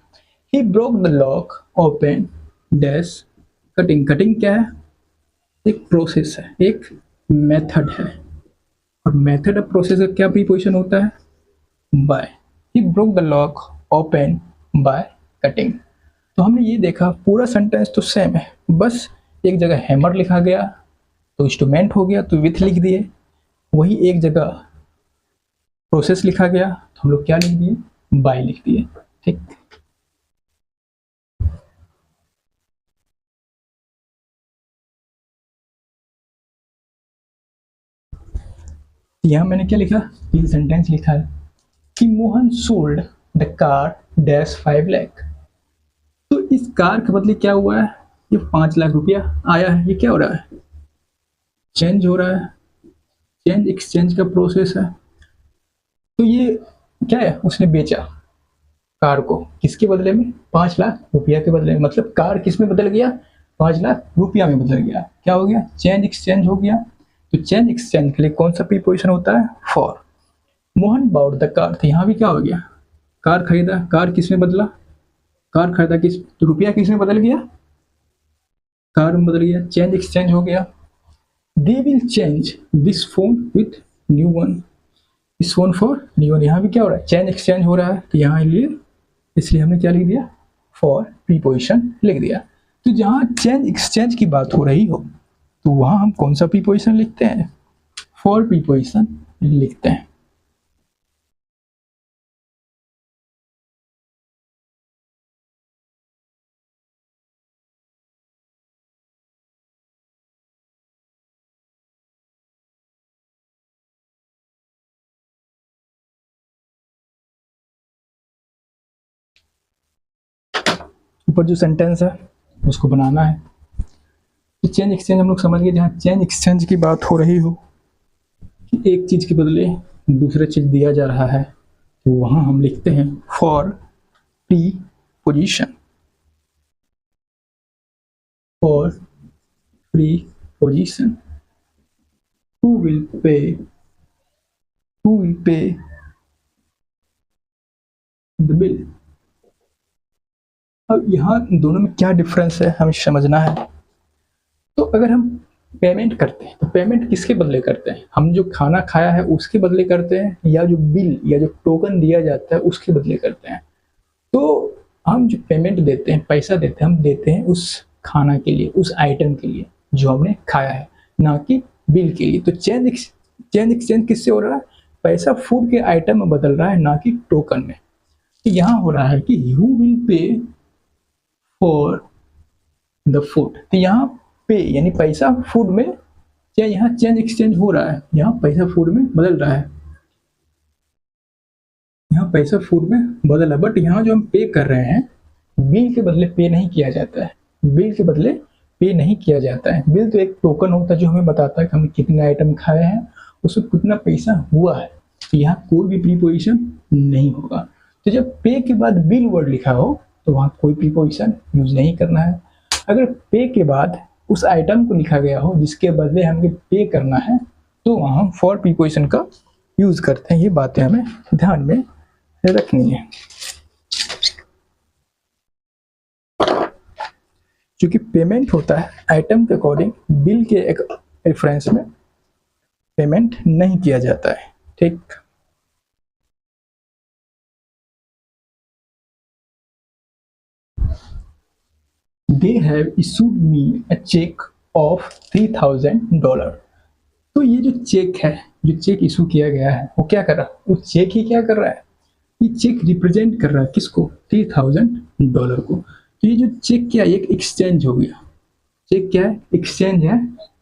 [SPEAKER 1] He broke the lock open dash cutting। Cutting क्या है, एक प्रोसेस है, एक मेथड है, और मेथड ऑफ प्रोसेस का क्या प्रीपोजिशन होता है, bye. He broke the lock open by cutting। तो हमने ये देखा पूरा सेंटेंस तो सेम है, बस एक जगह हैमर लिखा गया तो इंस्ट्रूमेंट हो गया तो विथ लिख दिए, वही एक जगह प्रोसेस लिखा गया तो हम लोग क्या लिख दिए, बाय लिख दिए। ठीक, यहाँ मैंने क्या लिखा, ये सेंटेंस लिखा है कि Mohan sold the car dash 5 lakh. तो इस कार के बदले क्या हुआ है, ये 5 लाख रुपया आया है। ये क्या हो रहा है, चेंज हो रहा है, चेंज एक्सचेंज का प्रोसेस है। तो ये क्या है, उसने बेचा कार को किसके बदले में, 5 लाख रुपया के बदले में। मतलब कार किस में बदल गया, 5 लाख रुपया में बदल गया। क्या हो गया, चेंज एक्सचेंज हो गया। तो चेंज एक्सचेंज के लिए कौन सा प्रीपोजिशन होता है, for. Mohan bought the car, तो यहाँ भी क्या हो गया, कार खरीदा, कार किस में बदला, कार खरीदा किस, तो रुपया किस में बदल गया, कार में बदल गया, चेंज एक्सचेंज हो गया। They will change this phone with new one, इस फोन फॉर न्यू वन। यहाँ भी क्या हो रहा है, चेंज एक्सचेंज हो रहा है, तो यहाँ लिए इसलिए हमने क्या लिख दिया, फॉर प्रीपोजिशन लिख दिया। तो जहाँ चेंज एक्सचेंज की बात हो रही हो तो वहाँ हम कौन सा प्रीपोजिशन लिखते हैं, फॉर प्रीपोजिशन लिखते हैं। ऊपर जो सेंटेंस है उसको बनाना है। तो चेंज एक्सचेंज हम लोग समझ गए, जहाँ चेंज एक्सचेंज की बात हो रही हो कि एक चीज़ के बदले दूसरा चीज़ दिया जा रहा है, तो वहाँ हम लिखते हैं for preposition, for preposition. Who will pay, who will pay the bill। अब यहाँ दोनों में क्या डिफरेंस है हमें समझना है। तो अगर हम पेमेंट करते हैं तो पेमेंट किसके बदले करते हैं, हम जो खाना खाया है उसके बदले करते हैं, या जो बिल या जो टोकन दिया जाता है उसके बदले करते हैं। तो हम जो पेमेंट देते हैं, पैसा देते हैं, हम देते हैं उस खाना के लिए, उस आइटम के लिए जो हमने खाया है, ना कि बिल के लिए। तो चेंज एक्सचेंज किससे हो रहा है? पैसा फूड के आइटम में बदल रहा है, ना कि टोकन में। तो यहाँ हो रहा है कि you will pay for the food. तो यहाँ पे यानी पैसा फूड में, क्या यहाँ चेंज एक्सचेंज हो रहा है? यहाँ पैसा फूड में बदल रहा है, यहाँ पैसा फूड में बदल है। बट यहाँ जो हम पे कर रहे हैं, बिल के बदले पे नहीं किया जाता है, बिल के बदले पे नहीं किया जाता है। बिल तो एक टोकन होता है जो हमें बताता है कि हमने कितने आइटम खाए हैं, उसमें कितना पैसा हुआ है। तो यहाँ कोई भी प्रीपोजिशन नहीं होगा। तो जब पे के बाद बिल वर्ड लिखा हो तो वहाँ कोई प्रीपोजिशन यूज नहीं करना है। अगर पे के बाद उस आइटम को लिखा गया हो जिसके बदले हमें पे करना है, तो वहाँ हम फॉर प्रीपोजिशन का यूज करते हैं। ये बातें हमें ध्यान में रखनी है। क्योंकि पेमेंट होता है आइटम के अकॉर्डिंग, बिल के एक रेफरेंस में पेमेंट नहीं किया जाता है। ठीक, They have issued me a check of $3,000। तो ये जो चेक है, जो चेक इशू किया गया है, वो क्या कर रहा है? वो चेक ही क्या कर रहा है? ये चेक रिप्रेजेंट कर रहा है किसको? $3,000 को। तो ये जो चेक क्या है? एक एक्सचेंज हो गया। चेक क्या है? एक्सचेंज है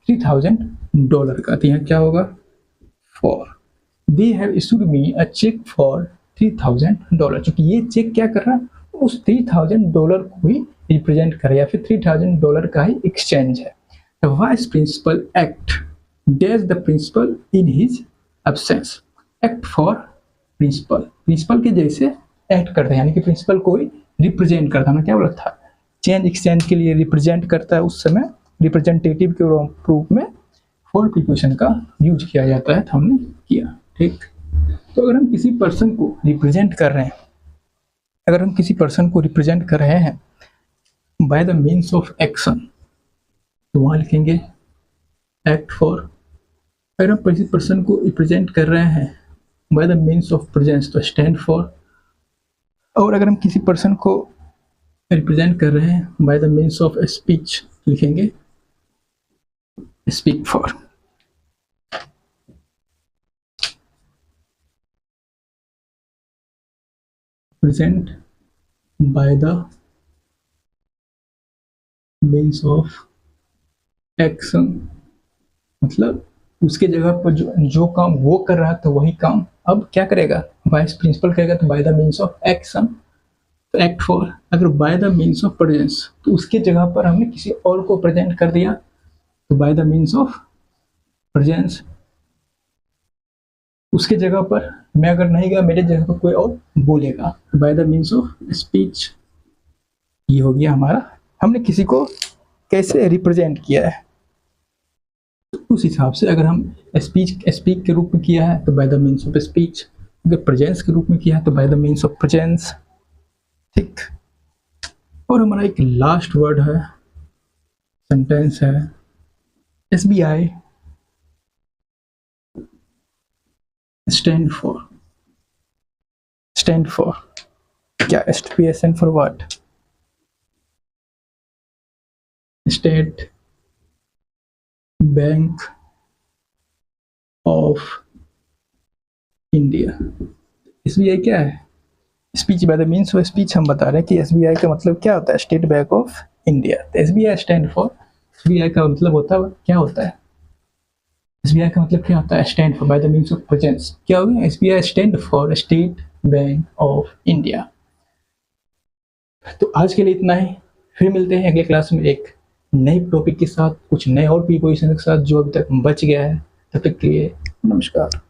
[SPEAKER 1] $3,000 का। तो यहाँ क्या होगा? For they have issued me a cheque for $3,000। क्योंकि ये चेक क्या कर रहा है? उस $3,000 को ही रिप्रेजेंट कर रहा है, या फिर $3,000 का ही एक्सचेंज है। The vice principal act dash the principal in his absence. Act for principal, principal के जैसे एक्ट करता है, यानी कि प्रिंसिपल को ही रिप्रेजेंट करता है। हमने क्या बोला था? चेंज एक्सचेंज के लिए रिप्रेजेंट करता है, उस समय रिप्रेजेंटेटिव के रूप में फॉर प्रीपोजिशन का यूज किया जाता है। तो हमने किया। ठीक, तो अगर हम किसी पर्सन को रिप्रेजेंट कर रहे हैं, अगर हम किसी पर्सन को रिप्रेजेंट कर रहे हैं by the means of action, तो वहाँ लिखेंगे एक्ट फॉर। अगर हम किसी पर्सन को रिप्रेजेंट कर रहे हैं by the means of presence, तो स्टैंड फॉर। और अगर हम किसी पर्सन को रिप्रेजेंट कर रहे हैं by the means of speech, लिखेंगे speak for. Present by the means of action, मतलब उसके जगह पर जो काम वो कर रहा था वही काम अब क्या करेगा? वाइस प्रिंसिपल करेगा। तो bye the means of action, तो एक्ट फॉर। अगर bye the means of presence, तो उसके जगह पर हमने किसी और को प्रेजेंट कर दिया, तो bye the means of presence. उसके जगह पर मैं अगर नहीं गया, मेरे जगह पर कोई और बोलेगा, तो bye the means of speech. ये हो गया हमारा, हमने किसी को कैसे रिप्रेजेंट किया है। उस हिसाब से अगर हम स्पीक के रूप में किया है तो bye the means of speech, अगर प्रेजेंस के रूप में किया है तो bye the means of presence. ठीक, और हमारा एक लास्ट वर्ड है, सेंटेंस है, SBI stand for. Stand for क्या? SBI stand for what? State bank of India. SBI क्या है? Speech bye the means of speech हम बता रहे हैं कि SBI का मतलब क्या होता है? State bank of India. तो SBI स्टैंड फॉर, SBI का मतलब होता है क्या होता है? SBI का मतलब क्या होता है? Stand for bye the means of presence. क्या हो गया? SBI stand for state bank of India. तो आज के लिए इतना ही, फिर मिलते हैं अगले क्लास में एक नए टॉपिक के साथ, कुछ नए और प्रीपोजिशन के साथ जो अभी तक बच गया है। तब तक के लिए नमस्कार।